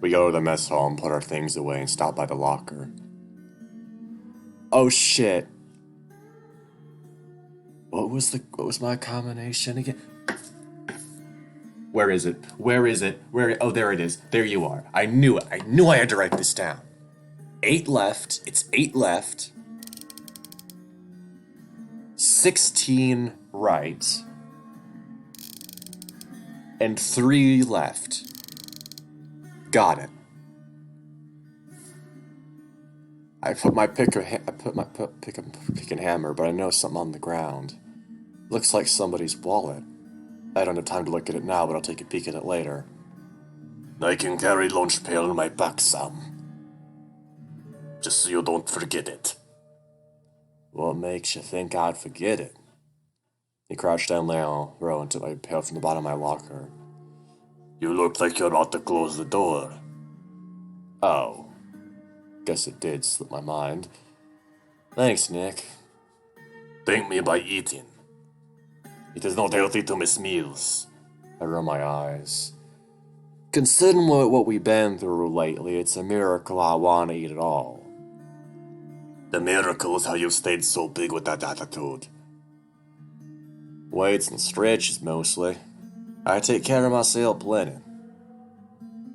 We go to the mess hall and put our things away and stop by the locker. Oh shit. What was my combination again? Where is it? Where is it? Oh, there it is. There you are. I knew it. I knew I had to write this down. 8 left. It's 8 left. 16 right. And 3 left. Got it. I put my pick and hammer, but I know something on the ground. Looks like somebody's wallet. I don't have time to look at it now, but I'll take a peek at it later. I can carry lunch pail in my back, Sam. Just so you don't forget it. What makes you think I'd forget it? He crouched down low, and took my pail from the bottom of my locker. You look like you're about to close the door. Oh. Guess it did slip my mind. Thanks, Nick. Thank me by eating. It is not healthy to miss meals. I roll my eyes. Considering what we've been through lately, it's a miracle I want to eat at all. The miracle is how you stayed so big with that attitude. Weights and stretches, mostly. I take care of myself plenty.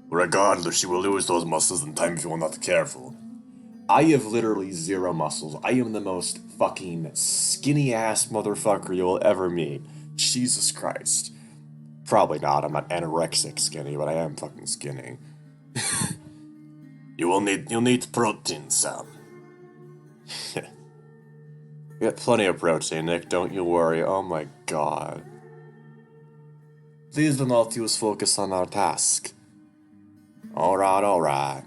Regardless, you will lose those muscles in time if you are not careful. I have literally 0 muscles. I am the most fucking skinny-ass motherfucker you will ever meet. Jesus Christ. Probably not. I'm not anorexic skinny, but I am fucking skinny. You'll need protein, Sam. You got plenty of protein, Nick. Don't you worry. Oh my god. Please do not use focus on our task. Alright.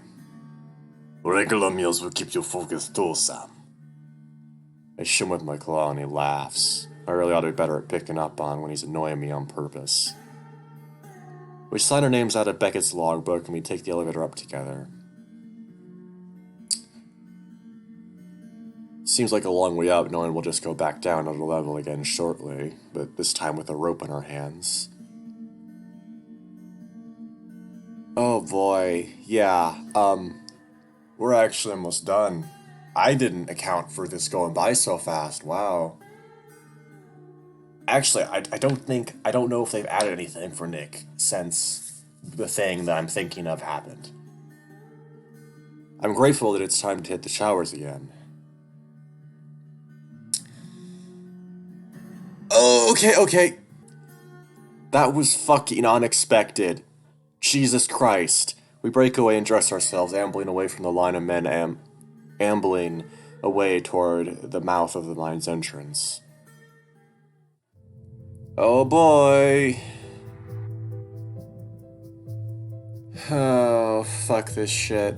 Regular meals will keep you focused too, Sam. I shim with my claw and he laughs. I really ought to be better at picking up on when he's annoying me on purpose. We sign our names out of Beckett's logbook and we take the elevator up together. Seems like a long way up, knowing we'll just go back down to the level again shortly, but this time with a rope in our hands. Oh boy, yeah, we're actually almost done. I didn't account for this going by so fast, wow. Actually, I don't know if they've added anything for Nick since the thing that I'm thinking of happened. I'm grateful that it's time to hit the showers again. Oh, okay. That was fucking unexpected. Jesus Christ. We break away and dress ourselves, ambling away from the line of men, ambling away toward the mouth of the mine's entrance. Oh boy. Oh, fuck this shit.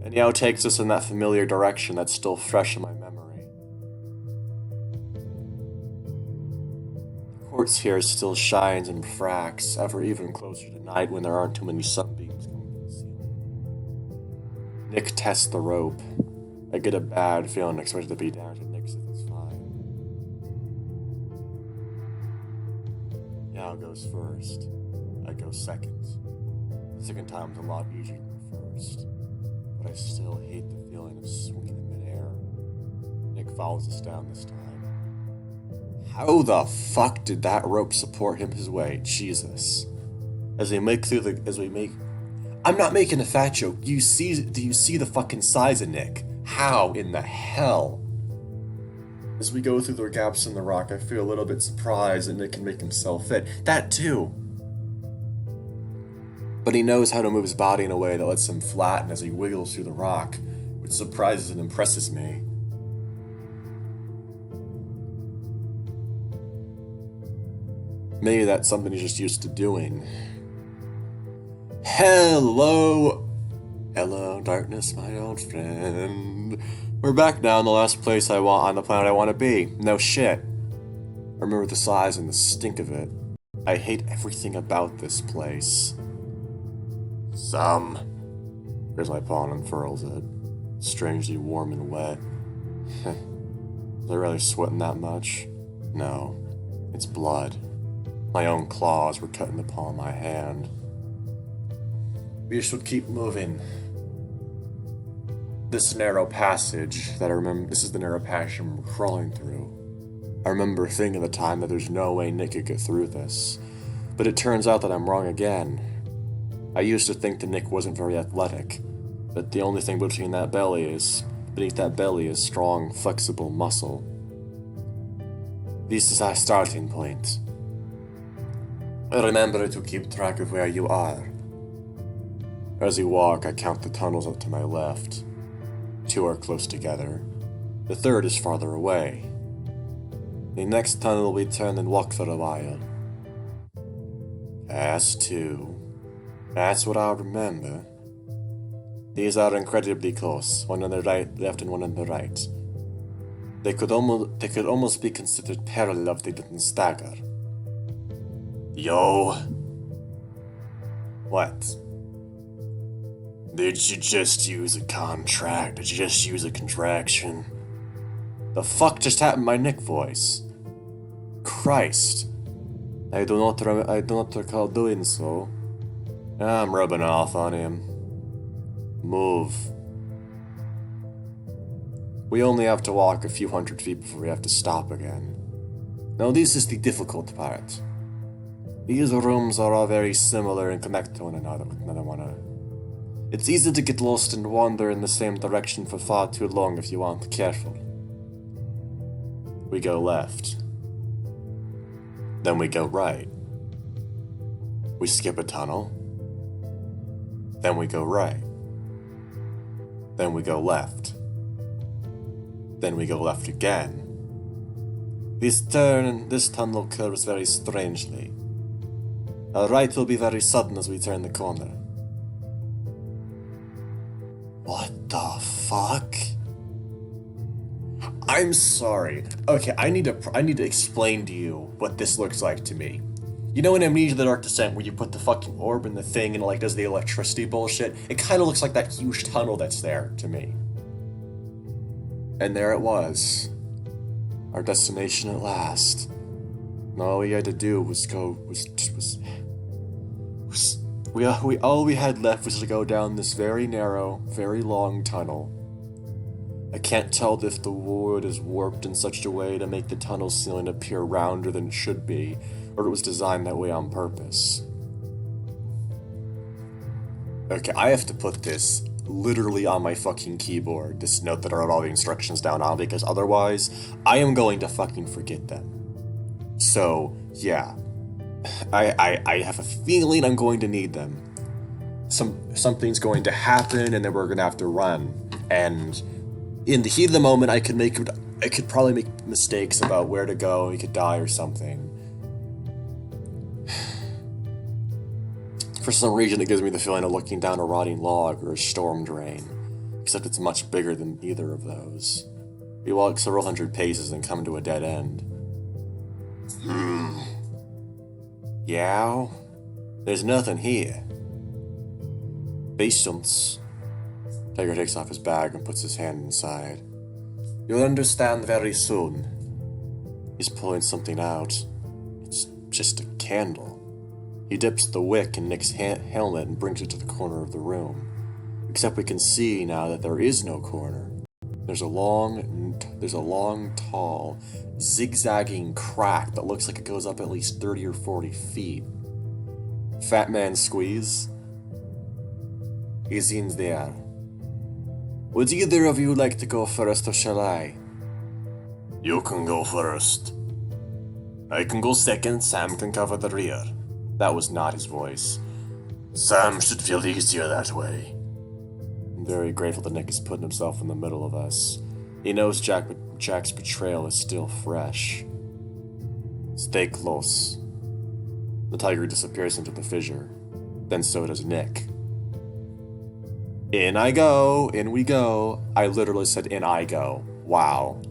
And now takes us in that familiar direction that's still fresh in my memory. The quartz here still shines and fracks, ever even closer to night when there aren't too many sunbeams coming from the ceiling. Nick tests the rope. I get a bad feeling expected to be down to Nick says it's fine. Yao goes first. I go second. The second time's a lot easier than the first. But I still hate the feeling of swinging in midair. Nick follows us down this time. How the fuck did that rope support him his way? Jesus. I'm not making a fat joke. Do you see the fucking size of Nick? How in the hell? As we go through the gaps in the rock, I feel a little bit surprised that Nick can make himself fit. That too. But he knows how to move his body in a way that lets him flatten as he wiggles through the rock, which surprises and impresses me. Maybe that's something he's just used to doing. Hello, darkness, my old friend. We're back now in the last place on the planet I want to be. No shit. I remember the size and the stink of it. I hate everything about this place. There's my paw and unfurls it. Strangely warm and wet. Was I really sweating that much? No. It's blood. My own claws were cutting the palm of my hand. We should keep moving. This narrow passage this is the narrow passage I'm crawling through. I remember thinking at the time that there's no way Nick could get through this. But it turns out that I'm wrong again. I used to think that Nick wasn't very athletic, but the only thing beneath that belly is strong, flexible muscle. This is our starting point. Remember to keep track of where you are. As we walk, I count the tunnels up to my left. 2 are close together. The 3rd is farther away. The next tunnel we turn and walk for a while. Past 2. That's what I'll remember. These are incredibly close, one on the left and one on the right. They could almost be considered parallel if they didn't stagger. Yo. What? Did you just use a contract? Did you just use a contraction? The fuck just happened to my Nick voice? Christ. I do not recall doing so. I'm rubbing off on him. Move. We only have to walk a few hundred feet before we have to stop again. Now this is the difficult part. These rooms are all very similar and connect to one another. It's easy to get lost and wander in the same direction for far too long if you aren't careful. We go left. Then we go right. We skip a tunnel. Then we go right. Then we go left. Then we go left again. This tunnel curves very strangely. Our right will be very sudden as we turn the corner. What the fuck? I'm sorry. Okay, I need to explain to you what this looks like to me. You know in Amnesia: The Dark Descent where you put the fucking orb in the thing and it like does the electricity bullshit? It kind of looks like that huge tunnel that's there to me. And there it was. Our destination at last. And all we had to do was all we had left was to go down this very narrow, very long tunnel. I can't tell if the wood is warped in such a way to make the tunnel ceiling appear rounder than it should be, or it was designed that way on purpose. Okay, I have to put this literally on my fucking keyboard, this note that I wrote all the instructions down on, because otherwise, I am going to fucking forget them. So, yeah. I have a feeling I'm going to need them. Something's going to happen, and then we're gonna have to run. And in the heat of the moment, I could probably make mistakes about where to go. We could die or something. For some reason, it gives me the feeling of looking down a rotting log or a storm drain. Except it's much bigger than either of those. We walk several hundred paces and come to a dead end. Yeah? There's nothing here. Patience. Tiger takes off his bag and puts his hand inside. You'll understand very soon. He's pulling something out. It's just a candle. He dips the wick in Nick's helmet and brings it to the corner of the room. Except we can see now that there is no corner. There's a long, tall, zigzagging crack that looks like it goes up at least 30 or 40 feet. Fat man squeeze. He's in there. Would either of you like to go first, or shall I? You can go first. I can go second, Sam can cover the rear. That was not his voice. Sam should feel easier that way. I'm very grateful that Nick is putting himself in the middle of us. He knows Jack's betrayal is still fresh. Stay close. The tiger disappears into the fissure. Then so does Nick. In I go, in we go. I literally said in I go. Wow.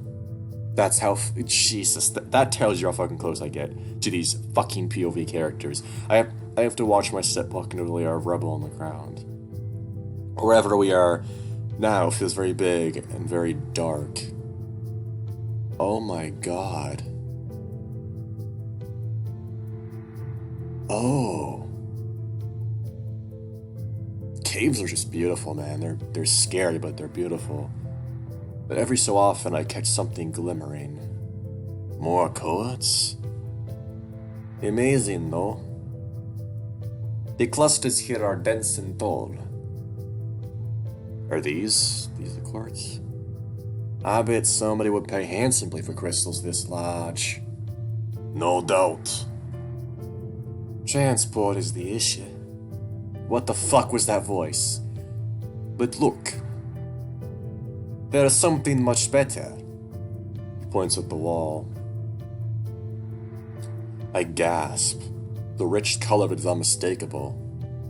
That's how, Jesus, that tells you how fucking close I get to these fucking POV characters. I have to watch my step walking over the rebel on the ground. Wherever we are now feels very big and very dark. Oh my god. Oh. Caves are just beautiful, man. They're scary, but they're beautiful. But every so often I catch something glimmering. More coats? Amazing, though. The clusters here are dense and tall. Are these the quartz? I bet somebody would pay handsomely for crystals this large. No doubt. Transport is the issue. What the fuck was that voice? But look. There's something much better. He points at the wall. I gasp. The rich color of it is unmistakable.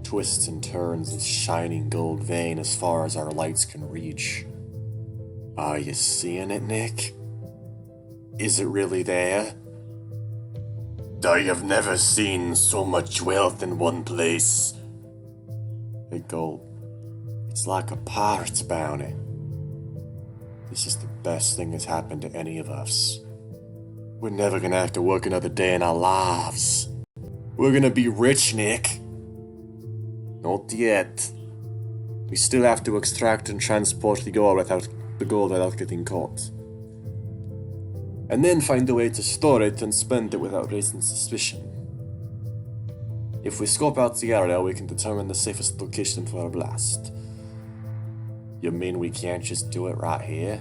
Twists and turns its shining gold vein as far as our lights can reach. Are you seeing it, Nick? Is it really there? I have never seen so much wealth in one place. I gulp. It's like a pirate's bounty. This is the best thing that's happened to any of us. We're never gonna have to work another day in our lives. We're gonna be rich, Nick. Not yet. We still have to extract and transport the gold without getting caught. And then find a way to store it and spend it without raising suspicion. If we scope out the area, we can determine the safest location for a blast. You mean we can't just do it right here?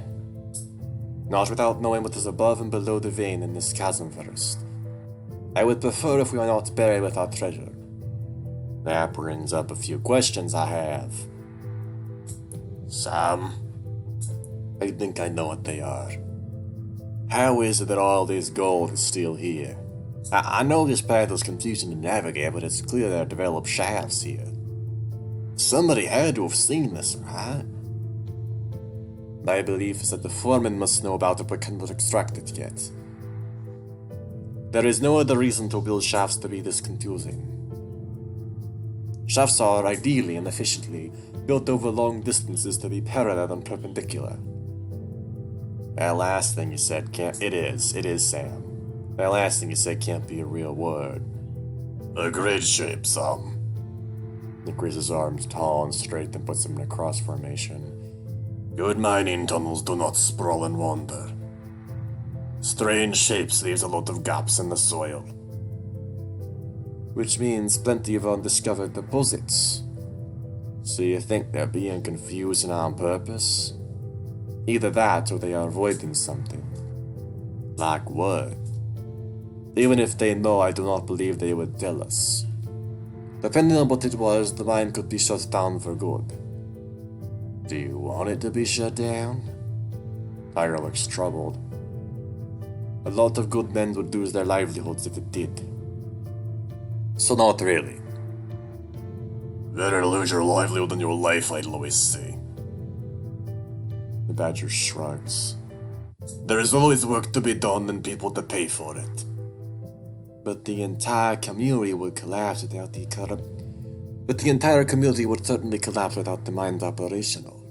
Not without knowing what is above and below the vein in this chasm first. I would prefer if we are not buried with our treasure. That brings up a few questions I have. Sam? I think I know what they are. How is it that all this gold is still here? I know this path is confusing to navigate, but it's clear there are developed shafts here. Somebody had to have seen this, right? My belief is that the foreman must know about it but cannot extract it yet. There is no other reason to build shafts to be this confusing. Shafts are, ideally and efficiently, built over long distances to be parallel and perpendicular. That last thing you said can't— It is, Sam. That last thing you said can't be a real word. A great shape, Sam. Nick raises his arms tall and straight and puts them in a cross formation. Good mining tunnels do not sprawl and wander. Strange shapes leaves a lot of gaps in the soil. Which means plenty of undiscovered deposits. So you think they're being confusing on purpose? Either that or they are avoiding something. Like what? Even if they know, I do not believe they would tell us. Depending on what it was, the mine could be shut down for good. Do you want it to be shut down? Tyler looks troubled. A lot of good men would lose their livelihoods if it did. So not really. Better lose your livelihood than your life, I'd always say. The Badger shrugs. There is always work to be done and people to pay for it. But the entire community would collapse without But the entire community would certainly collapse without the mines operational.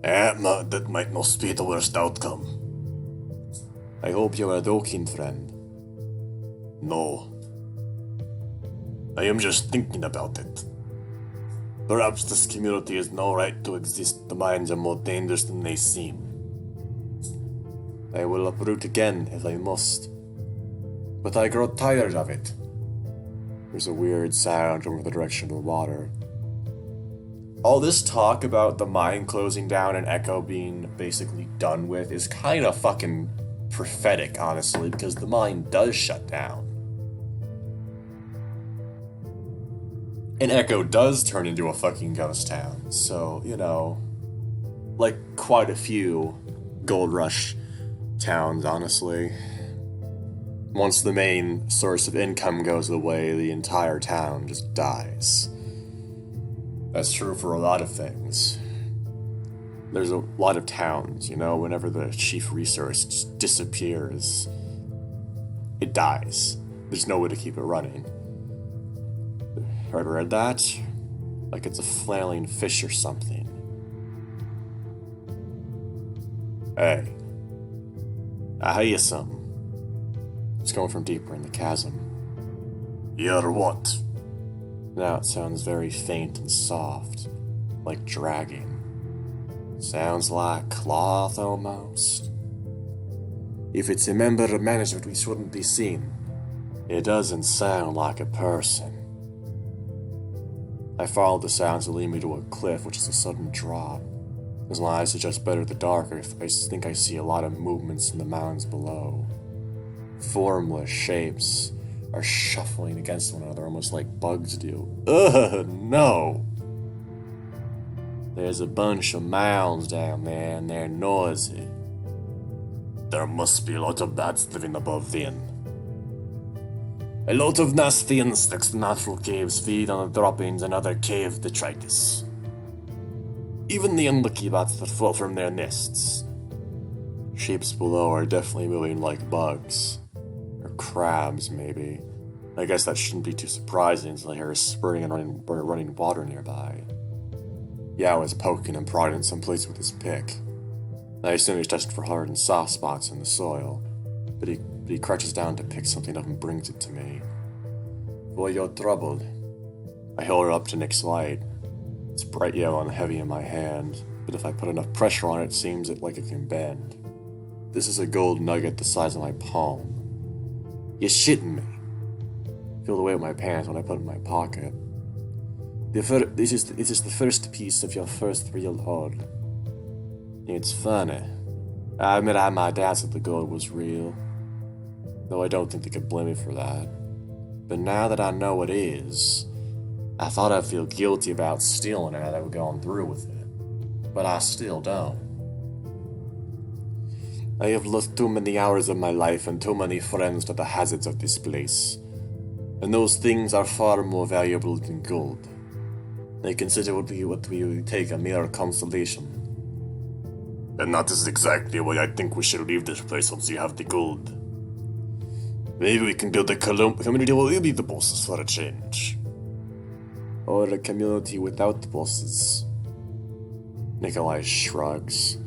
That might not be the worst outcome. I hope you are joking, friend. No. I am just thinking about it. Perhaps this community has no right to exist. The mines are more dangerous than they seem. I will uproot again if I must. But I grow tired of it. There's a weird sound from the direction of the water. All this talk about the mine closing down and Echo being basically done with is kind of fucking prophetic, honestly, because the mine does shut down. And Echo does turn into a fucking ghost town. So, you know, like quite a few Gold Rush towns, honestly. Once the main source of income goes away, the entire town just dies. That's true for a lot of things. There's a lot of towns, you know, whenever the chief resource just disappears, it dies. There's no way to keep it running. Ever read that? Like it's a flailing fish or something. Hey. I hear you something. It's going from deeper in the chasm. You're what? Now it sounds very faint and soft, like dragging. Sounds like cloth almost. If it's a member of management, we shouldn't be seen. It doesn't sound like a person. I follow the sounds that lead me to a cliff, which is a sudden drop. As my eyes adjust better to the dark, I think I see a lot of movements in the mountains below. Formless shapes are shuffling against one another, almost like bugs do. Ugh, no! There's a bunch of mounds down there, and they're noisy. There must be a lot of bats living above them. A lot of nasty insects in natural caves feed on the droppings and other cave detritus. Even the unlucky bats that fall from their nests. Shapes below are definitely moving like bugs. Or crabs, maybe. I guess that shouldn't be too surprising since I hear spurting and running water nearby. Yeah, I was poking and prodding in some place with his pick. I assume he's testing for hard and soft spots in the soil, but he crouches down to pick something up and brings it to me. Boy, you're troubled. I hold it up to Nick's light. It's bright yellow and heavy in my hand, but if I put enough pressure on it, it seems like it can bend. This is a gold nugget the size of my palm. You're shitting me. I feel the weight of my pants when I put it in my pocket. This is the first piece of your first real haul. It's funny. I admit I had my doubts that the gold was real, though I don't think they could blame me for that. But now that I know it is, I thought I'd feel guilty about stealing it had I gone through with it. But I still don't. I have lost too many hours of my life and too many friends to the hazards of this place. And those things are far more valuable than gold. I consider what we would take a mere consolation. And that is exactly why I think we should leave this place once you have the gold. Maybe we can build a community where we'll be the bosses for a change. Or a community without bosses. Nikolai shrugs.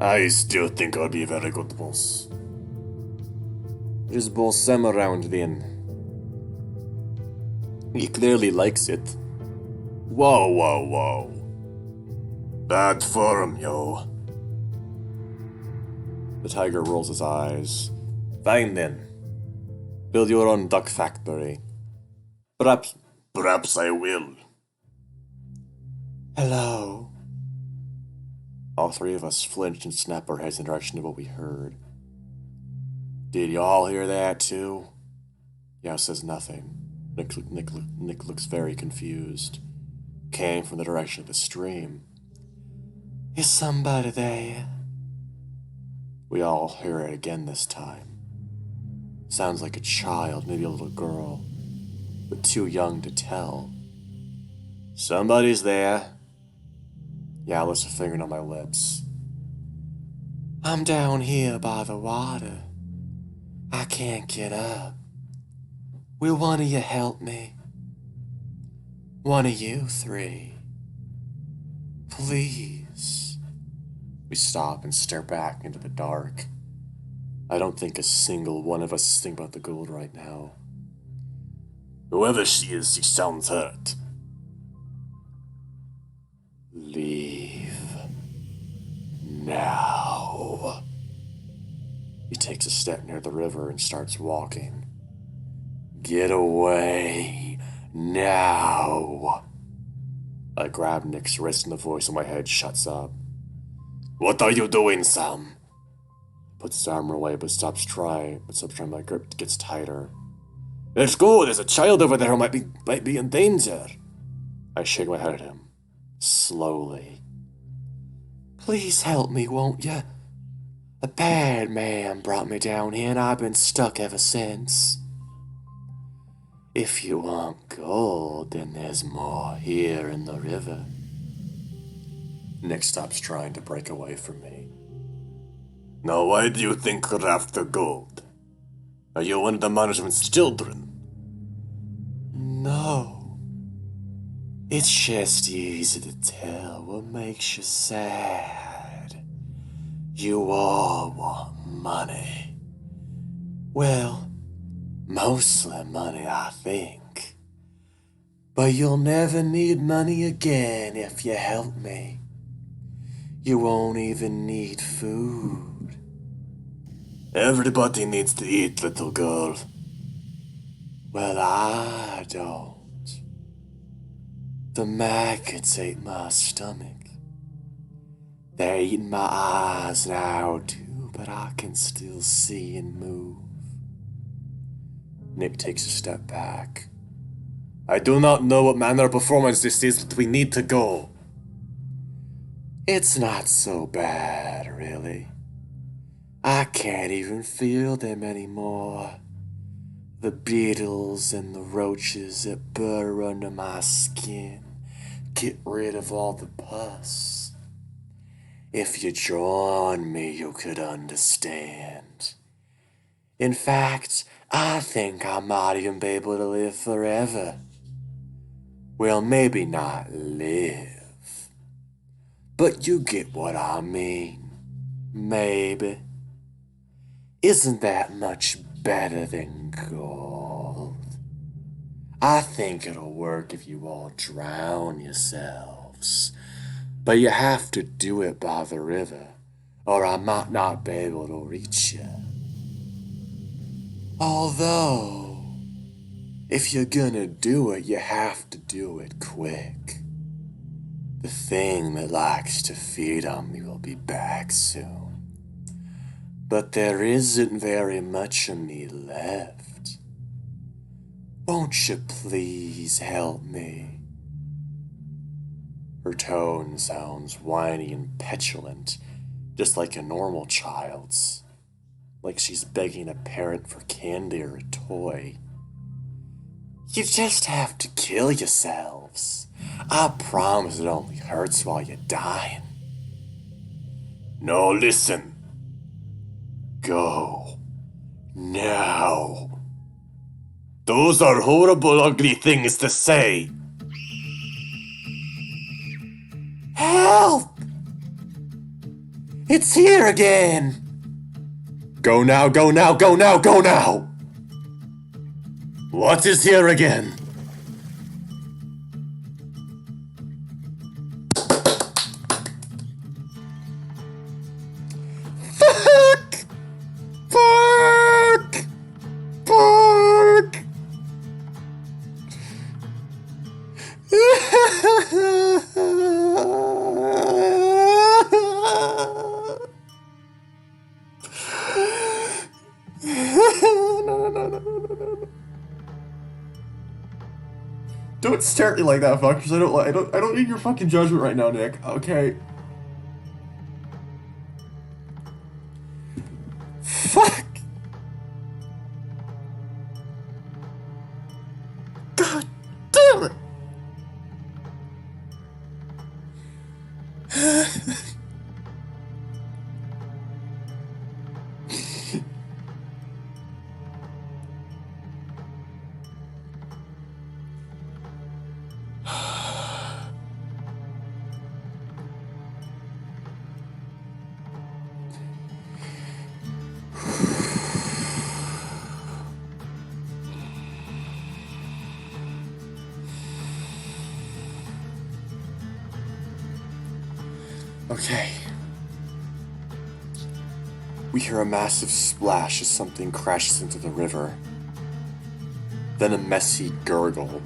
I still think I'll be a very good boss. There's boss Sam around then. He clearly likes it. Whoa. Bad form, yo. The tiger rolls his eyes. Fine then. Build your own duck factory. Perhaps I will. Hello. All three of us flinch and snap our heads in the direction of what we heard. Did you all hear that too? Yao says nothing. Nick looks very confused. Came from the direction of the stream. Is somebody there? We all hear it again this time. Sounds like a child, maybe a little girl, but too young to tell. Somebody's there. Yeah, lifts a finger on my lips. I'm down here by the water. I can't get up. Will one of you help me? One of you three. Please. We stop and stare back into the dark. I don't think a single one of us is thinking about the gold right now. Whoever she is, she sounds hurt. Leave. Now. He takes a step near the river and starts walking. Get away. Now. I grab Nick's wrist and the voice in my head shuts up. What are you doing, Sam? Puts his arm away but stops trying. My grip gets tighter. Let's go, there's a child over there who might be in danger. I shake my head at him. Slowly. Please help me, won't you? A bad man brought me down here and I've been stuck ever since. If you want gold, then there's more here in the river. Nick stops trying to break away from me. Now why do you think you're after gold? Are you one of the management's children? No. It's just easy to tell what makes you sad. You all want money. Well, mostly money, I think. But you'll never need money again if you help me. You won't even need food. Everybody needs to eat, little girl. Well, I don't. The maggots ate my stomach. They're eating my eyes now too, but I can still see and move. Nick takes a step back. I do not know what manner of performance this is, but we need to go. It's not so bad, really. I can't even feel them anymore. The beetles and the roaches that burrow under my skin get rid of all the pus. If you join me, you could understand. In fact, I think I might even be able to live forever. Well, maybe not live, but you get what I mean. Maybe. Isn't that much better than gold? I think it'll work if you all drown yourselves. But you have to do it by the river, or I might not be able to reach you. Although, if you're gonna do it, you have to do it quick. The thing that likes to feed on me will be back soon. But there isn't very much of me left. Won't you please help me? Her tone sounds whiny and petulant, just like a normal child's. Like she's begging a parent for candy or a toy. You just have to kill yourselves. I promise it only hurts while you're dying. No, listen. Go. Now. Those are horrible, ugly things to say. Help! It's here again! Go now, go now, go now, go now! What is here again? Fuck! Fuck! Fuck! No. Don't stare at me like that, fuckers. I don't need your fucking judgment right now, Nick. Okay. Fuck! God damn it! Okay. We hear a massive splash as something crashes into the river. Then a messy gurgle.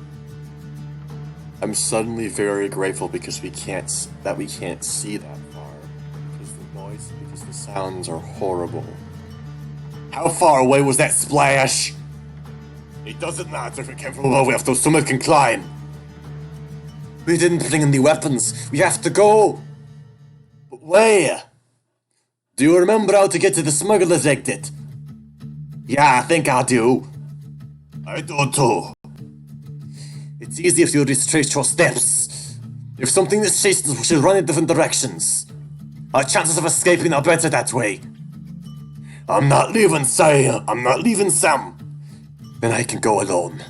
I'm suddenly very grateful because we can't see that far. Because the sounds are horrible. How far away was that splash? It doesn't matter if it came from above, we have to assume it can climb. We didn't bring any weapons. We have to go. But where? Do you remember how to get to the smuggler's exit? Yeah, I think I do. I do too. It's easy if you retrace your steps. If something is chasing us, we should run in different directions. Our chances of escaping are better that way. I'm not leaving Sam. Then I can go alone.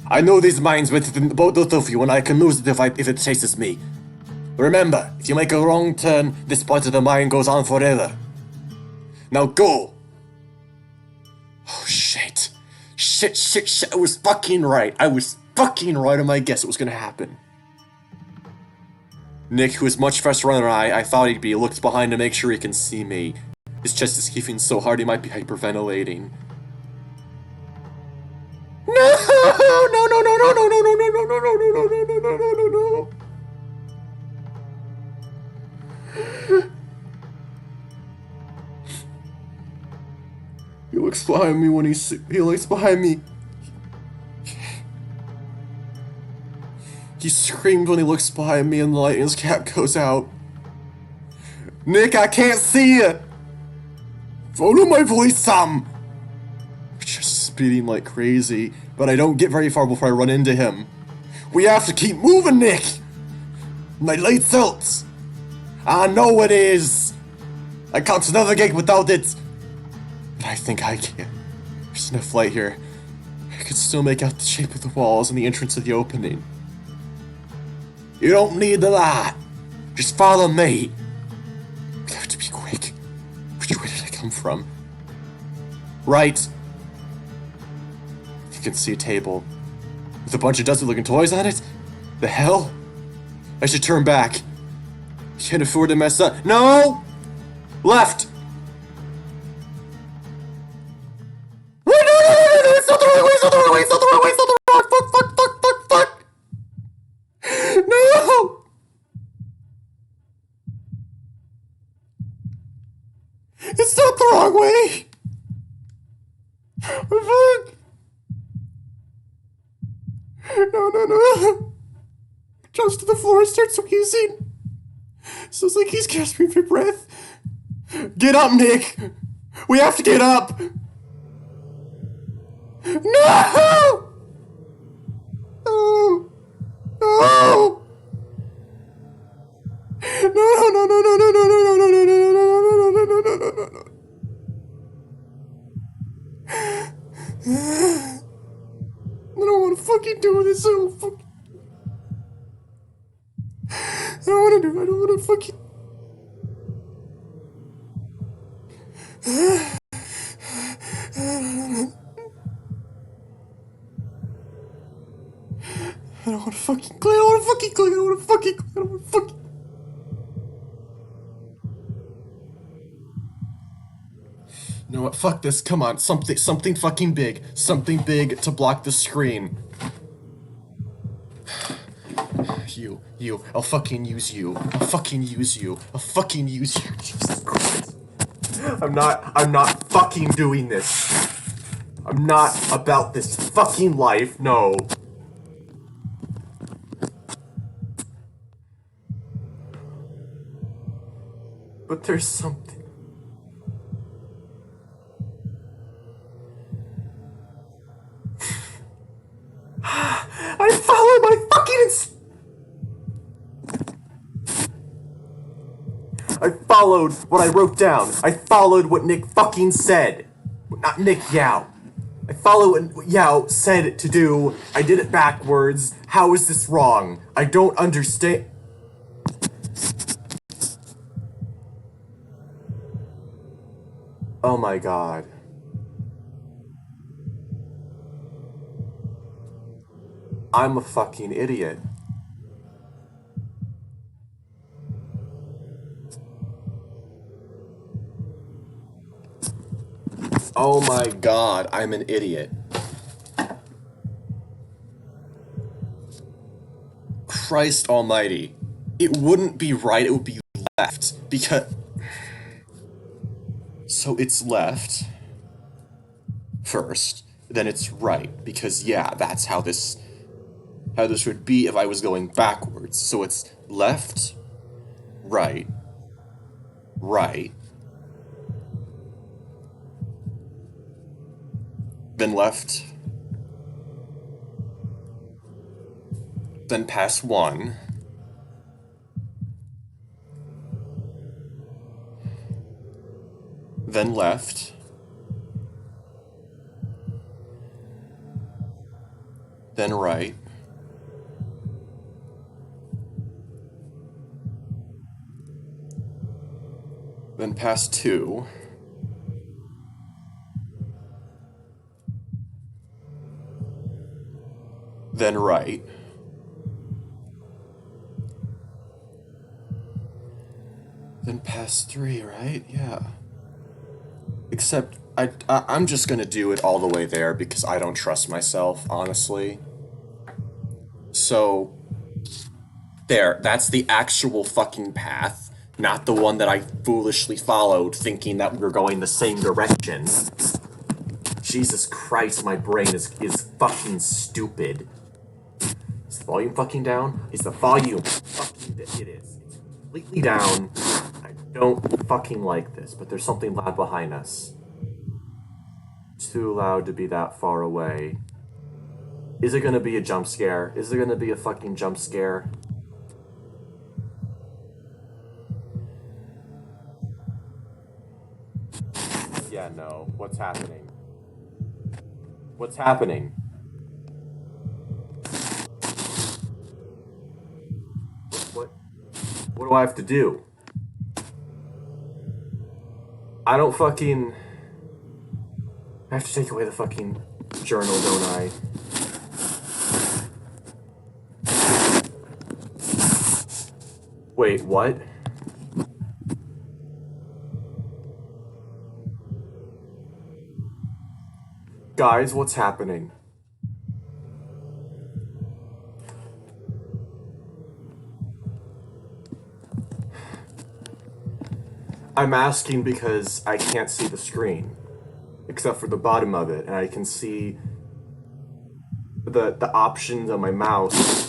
I know these mines better than both of you, and I can lose it if it chases me. Remember, if you make a wrong turn, this part of the mine goes on forever. Now go! Oh, shit. Shit. I was fucking right. On my guess it was gonna happen. Nick, who is much faster than I thought he'd be, looks behind to make sure he can see me. His chest is heaving so hard he might be hyperventilating. No! no, no, no, no, no, no, no, no, no. He looks behind me when he looks behind me. He screamed when he looks behind me and the light in his cap goes out. Nick, I can't see you! Follow my voice some! Just speeding like crazy, but I don't get very far before I run into him. We have to keep moving, Nick! My light's out! I know it is! I can't navigate without it! But I think I can. There's enough light here. I can still make out the shape of the walls and the entrance of the opening. You don't need the light. Just follow me. We have to be quick. Which way did I come from? Right. You can see a table with a bunch of dusty-looking toys on it. The hell? I should turn back. Can't afford to mess up. No! Left! Wait, no, no, no, no, it's not the right way, it's not the right way, it's not the right way, it's not the right way, fuck, fuck, fuck, fuck, fuck! No! It's not the wrong way! Fuck! No, no, no! Jumps to the floor and starts wheezing. Sounds like he's gasping for breath. Get up, Nick! We have to get up! No! No! No! No, no, no, no, no, no, no, no, no, no, no, no, no, no, no, no, no. I don't want to fucking do this. I don't fucking. I don't want to do it. I don't want to fucking. I don't want to fucking click. I don't want to fucking click. I don't want to fucking click. I don't want to fucking. You know what? Fuck this. Come on. Something fucking big. Something big to block the screen. You. I'll fucking use you. I'll fucking use you. I'll fucking use you. Jesus Christ. I'm not fucking doing this. I'm not about this fucking life. No. But there's something. I followed my fucking I followed what I wrote down. I followed what Nick fucking said. Not Nick, Yao. I followed what Yao said to do. I did it backwards. How is this wrong? I don't understand. Oh my god. I'm a fucking idiot. Oh my god, I'm an idiot. Christ almighty. It wouldn't be right, it would be left. Because... So it's left first, then it's right. Because yeah, that's how this would be if I was going backwards. So it's left, right, right, then left, then past one, then left, then right, then past two, then right, then past three, right? Yeah. Except, I'm just gonna do it all the way there because I don't trust myself, honestly. So, there, that's the actual fucking path, not the one that I foolishly followed thinking that we were going the same direction. Jesus Christ, my brain is fucking stupid. Is the volume fucking down? Is the volume fucking... It is. It's completely down. I don't fucking like this, but there's something loud behind us. Too loud to be that far away. Is it gonna be a jump scare? Is there gonna be a fucking jump scare? Yeah, no. What's happening? What's happening? What do I have to do? I don't fucking... I have to take away the fucking journal, don't I? Wait, what? Guys, what's happening? I'm asking because I can't see the screen, except for the bottom of it, and I can see the options on my mouse.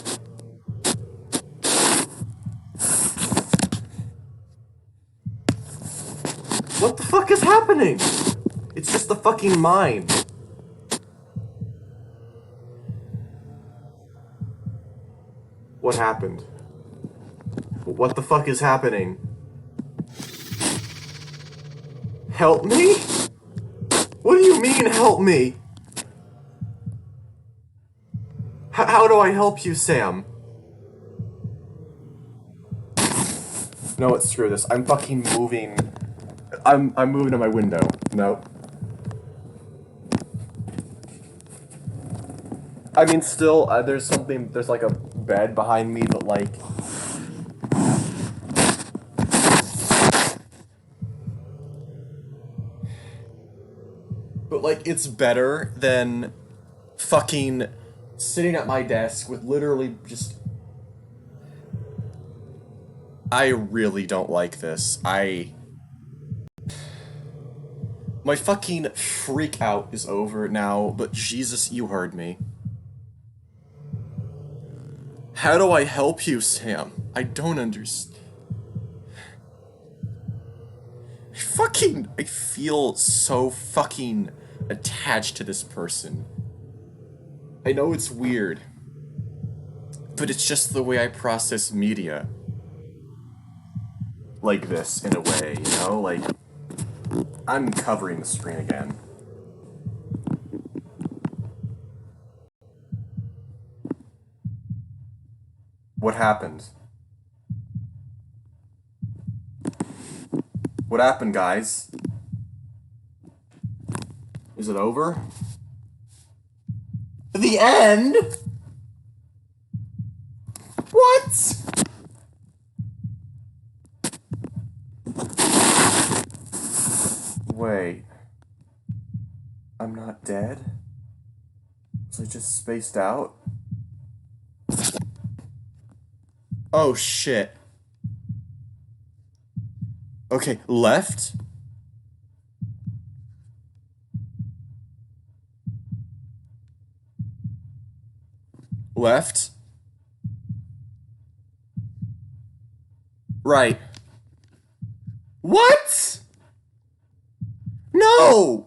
What the fuck is happening? It's just the fucking mind. What happened? What the fuck is happening? Help me? What do you mean, help me? How do I help you, Sam? No, what, screw this. I'm fucking moving. I'm moving to my window. No. I mean, still, there's like a bed behind me, but like... But like, it's better than fucking sitting at my desk with literally just... I really don't like this. My fucking freak out is over now, but Jesus, you heard me. How do I help you, Sam? I don't understand. I feel so fucking attached to this person. I know it's weird, but it's just the way I process media. Like this, in a way, you know? Like, I'm covering the screen again. What happened? What happened, guys? Is it over? The end? What? Wait. I'm not dead? Was I just spaced out? Oh shit. Okay, left? Left? Right. What? No!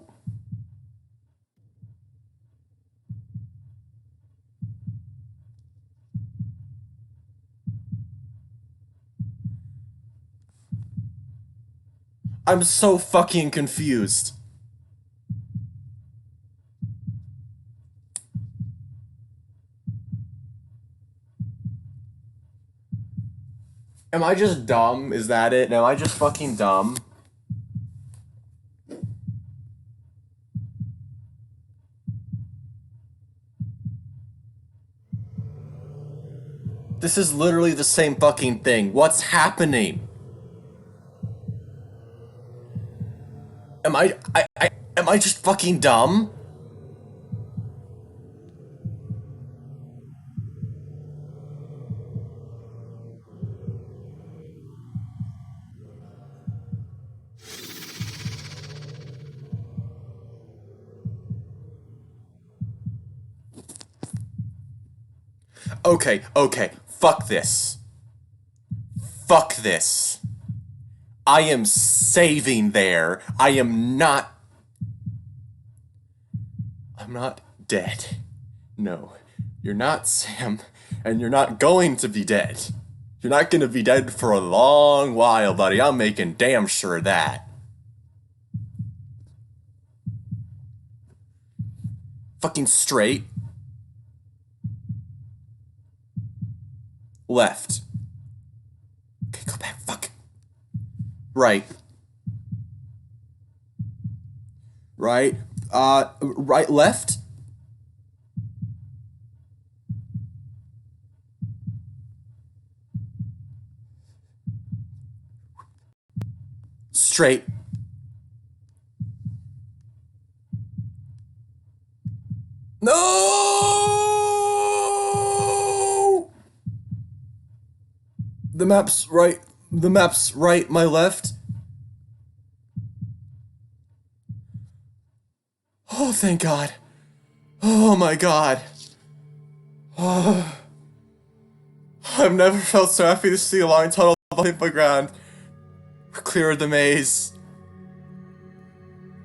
I'm so fucking confused. Am I just dumb? Is that it? Am I just fucking dumb? This is literally the same fucking thing. What's happening? Am I just fucking dumb? Okay. Fuck this. Fuck this. I am saving there. I'm not dead. No, you're not, Sam, and you're not going to be dead. You're not gonna be dead for a long while, buddy. I'm making damn sure of that. Fucking straight. Left. Okay, go back. Fuck. Right. Right. Right, left. Straight. No! The map's right. The map's right, my left. Oh, thank God. Oh my God. Oh. I've never felt so happy to see a long tunnel behind my ground. We're clear of the maze.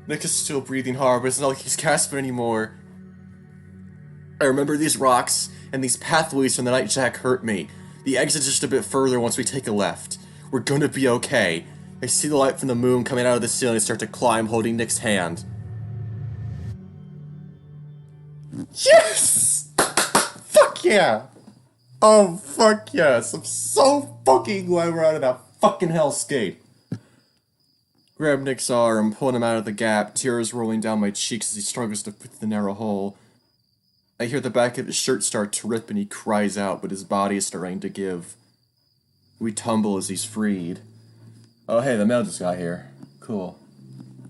Nick is still breathing hard, but it's not like he's gasping anymore. I remember these rocks and these pathways from the night Jack hurt me. The exit's just a bit further once we take a left. We're gonna be okay. I see the light from the moon coming out of the ceiling and start to climb, holding Nick's hand. Yes! Fuck yeah! Oh, fuck yes. I'm so fucking glad we're out of that fucking hellscape. Grab Nick's arm, pulling him out of the gap, tears rolling down my cheeks as he struggles to fit the narrow hole. I hear the back of his shirt start to rip and he cries out, but his body is starting to give. We tumble as he's freed. Oh hey, the mail just got here. Cool.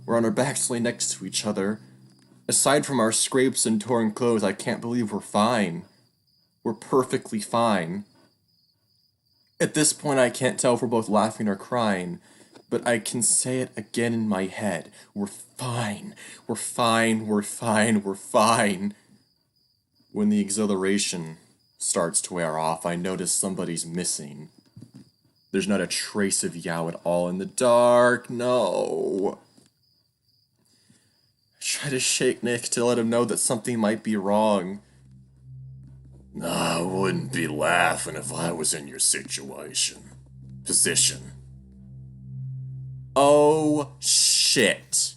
We're on our backs laying next to each other. Aside from our scrapes and torn clothes, I can't believe we're fine. We're perfectly fine. At this point, I can't tell if we're both laughing or crying, but I can say it again in my head. We're fine. We're fine. We're fine. We're fine. When the exhilaration starts to wear off, I notice somebody's missing. There's not a trace of Yao at all in the dark. No. I try to shake Nick to let him know that something might be wrong. I wouldn't be laughing if I was in your position. Oh, shit.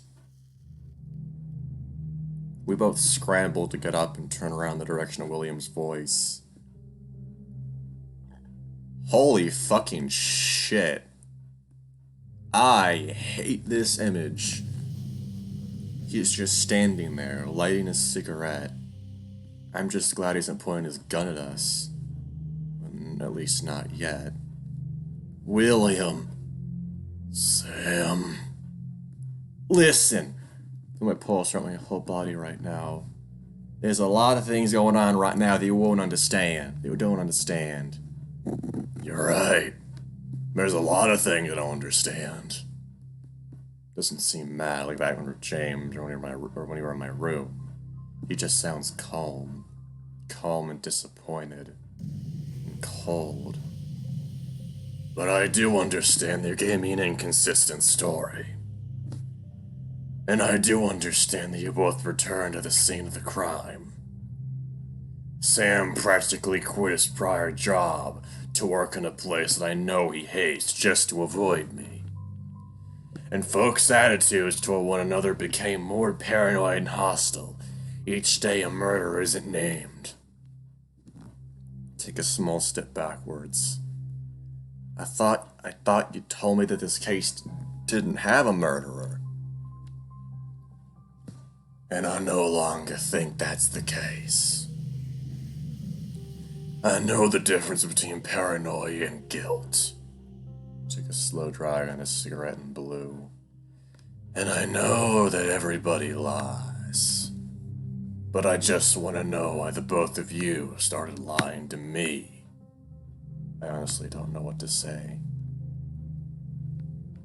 We both scrambled to get up and turn around the direction of William's voice. Holy fucking shit. I hate this image. He's just standing there, lighting a cigarette. I'm just glad he isn't pointing his gun at us. At least not yet. William. Sam. Listen. My pulse around my whole body right now. There's a lot of things going on right now that you won't understand. That you don't understand. You're right. There's a lot of things I don't understand. Doesn't seem mad like back when we were James or when we were in my room. He just sounds calm. Calm and disappointed. And cold. But I do understand that you gave me an inconsistent story. And I do understand that you both returned to the scene of the crime. Sam practically quit his prior job to work in a place that I know he hates just to avoid me. And folks' attitudes toward one another became more paranoid and hostile each day a murderer isn't named. Take a small step backwards. I thought you told me that this case didn't have a murderer. And I no longer think that's the case. I know the difference between paranoia and guilt. Took a slow drag on his cigarette and blew. And I know that everybody lies. But I just want to know why the both of you started lying to me. I honestly don't know what to say.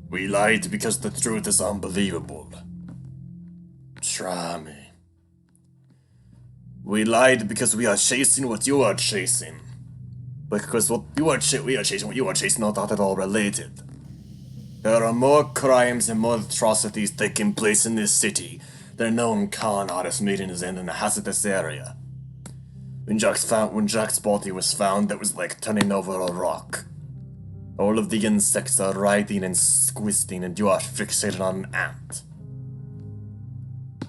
We lied because the truth is unbelievable. Try me. We lied because we are chasing what you are chasing. Because what we are chasing not at all related. There are more crimes and more atrocities taking place in this city than known con artist meetings in a hazardous area. When Jack's body was found, that was like turning over a rock. All of the insects are writhing and squisting, and you are fixated on an ant.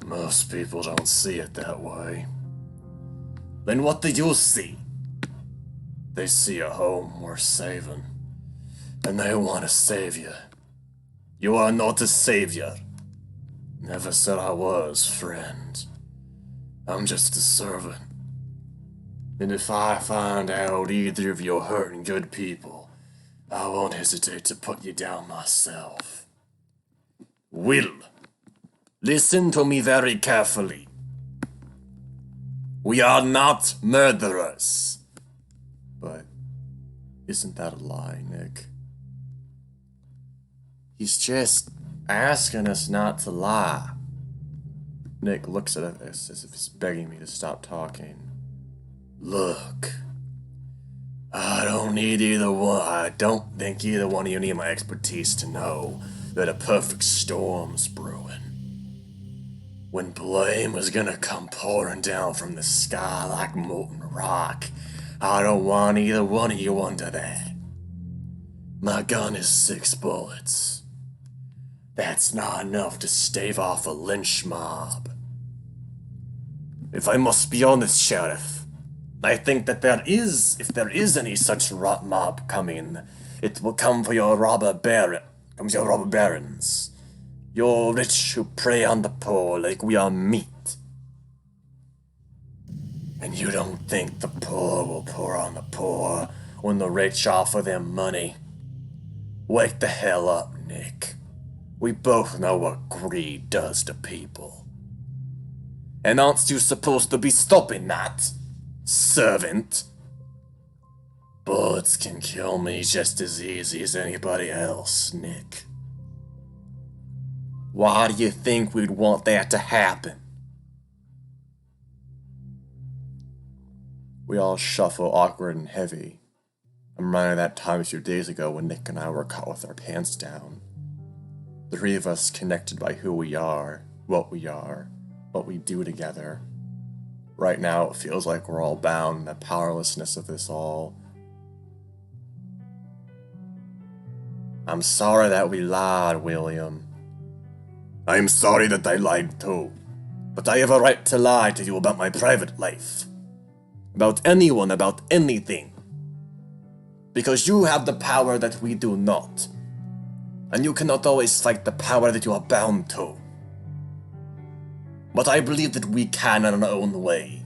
Most people don't see it that way. Then what do you see? They see a home worth saving, and they want to save you. You are not a savior. Never said I was, friend. I'm just a servant. And if I find out either of you are hurting good people, I won't hesitate to put you down myself. Will, listen to me very carefully. We are not murderers. But isn't that a lie, Nick? He's just asking us not to lie. Nick looks at us as if he's begging me to stop talking. Look, I don't think either one of you need my expertise to know that a perfect storm's brewing. When blame is gonna come pouring down from the sky like molten rock, I don't want either one of you under that. My gun is 6 bullets. That's not enough to stave off a lynch mob. If I must be honest, Sheriff, I think that if there is any such rot mob coming, it will come for your robber barons. Your rich who prey on the poor like we are meat. And you don't think the poor will pour on the poor when the rich offer them money? Wake the hell up, Nick. We both know what greed does to people. And aren't you supposed to be stopping that, servant? Bullets can kill me just as easy as anybody else, Nick. Why do you think we'd want that to happen? We all shuffle awkward and heavy. I'm reminded of that time a few days ago when Nick and I were caught with our pants down. The 3 of us connected by who we are, what we do together. Right now it feels like we're all bound in the powerlessness of this all. I'm sorry that we lied, William. I'm sorry that I lied too. But I have a right to lie to you about my private life. About anyone, about anything. Because you have the power that we do not. And you cannot always fight the power that you are bound to. But I believe that we can in our own way.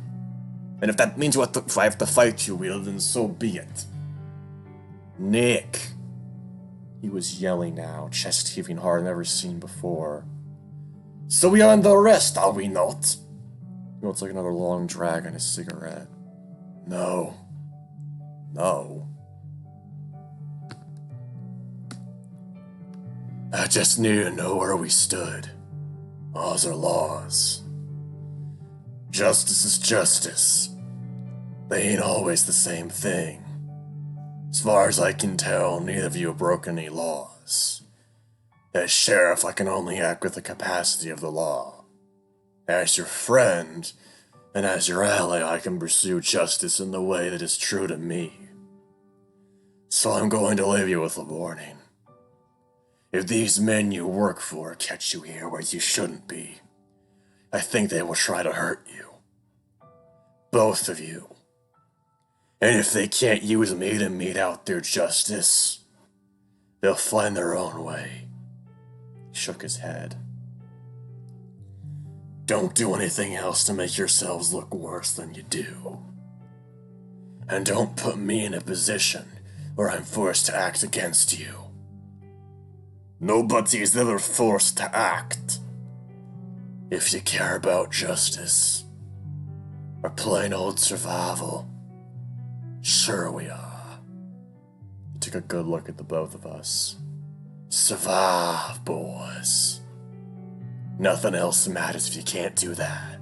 And if that means if I have to fight you, Will, then so be it. Nick. He was yelling now, chest heaving hard never seen before. So we are under arrest, are we not? He looks like another long drag on his cigarette. No. I just need to know where we stood. Laws are laws. Justice is justice. They ain't always the same thing. As far as I can tell, neither of you have broken any laws. As sheriff, I can only act with the capacity of the law. As your friend, and as your ally, I can pursue justice in the way that is true to me. So I'm going to leave you with a warning. If these men you work for catch you here where you shouldn't be, I think they will try to hurt you. Both of you. And if they can't use me to mete out their justice, they'll find their own way. He shook his head. Don't do anything else to make yourselves look worse than you do. And don't put me in a position where I'm forced to act against you. Nobody is ever forced to act. If you care about justice, or plain old survival, sure we are. He took a good look at the both of us. Survive, boys. Nothing else matters if you can't do that.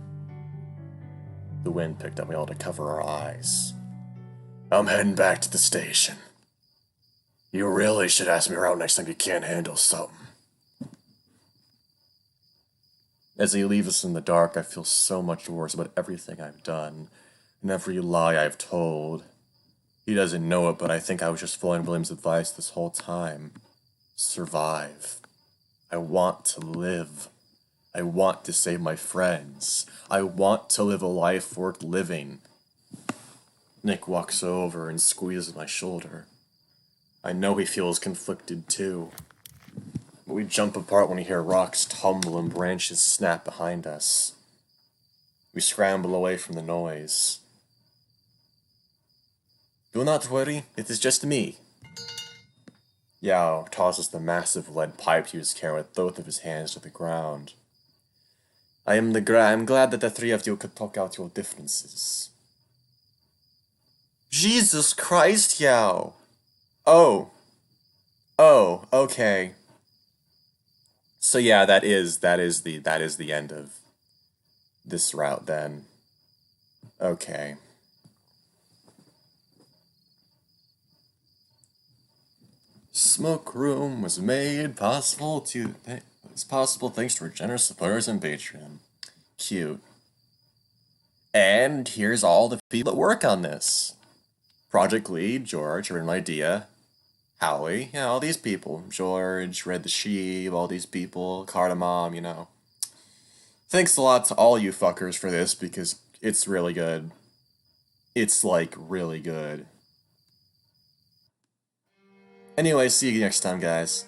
The wind picked up, we all had to cover our eyes. I'm heading back to the station. You really should ask me around next time you can't handle something. As he leaves us in the dark, I feel so much worse about everything I've done, and every lie I've told. He doesn't know it, but I think I was just following William's advice this whole time. Survive. I want to live. I want to save my friends. I want to live a life worth living. Nick walks over and squeezes my shoulder. I know he feels conflicted too. But we jump apart when we hear rocks tumble and branches snap behind us. We scramble away from the noise. Do not worry, it is just me. Yao tosses the massive lead pipe he was carrying with both of his hands to the ground. I'm glad that the three of you could talk out your differences. Jesus Christ, Yao! Oh, okay. So yeah, that is the end of this route then. Okay. Smoke Room was made possible thanks to our generous supporters and Patreon. Cute. And here's all the people that work on this. Project lead, George, original idea. Howie, yeah, all these people. George, Red the Sheep, all these people. Cardamom, you know. Thanks a lot to all you fuckers for this, because it's really good. It's, like, really good. Anyway, see you next time, guys.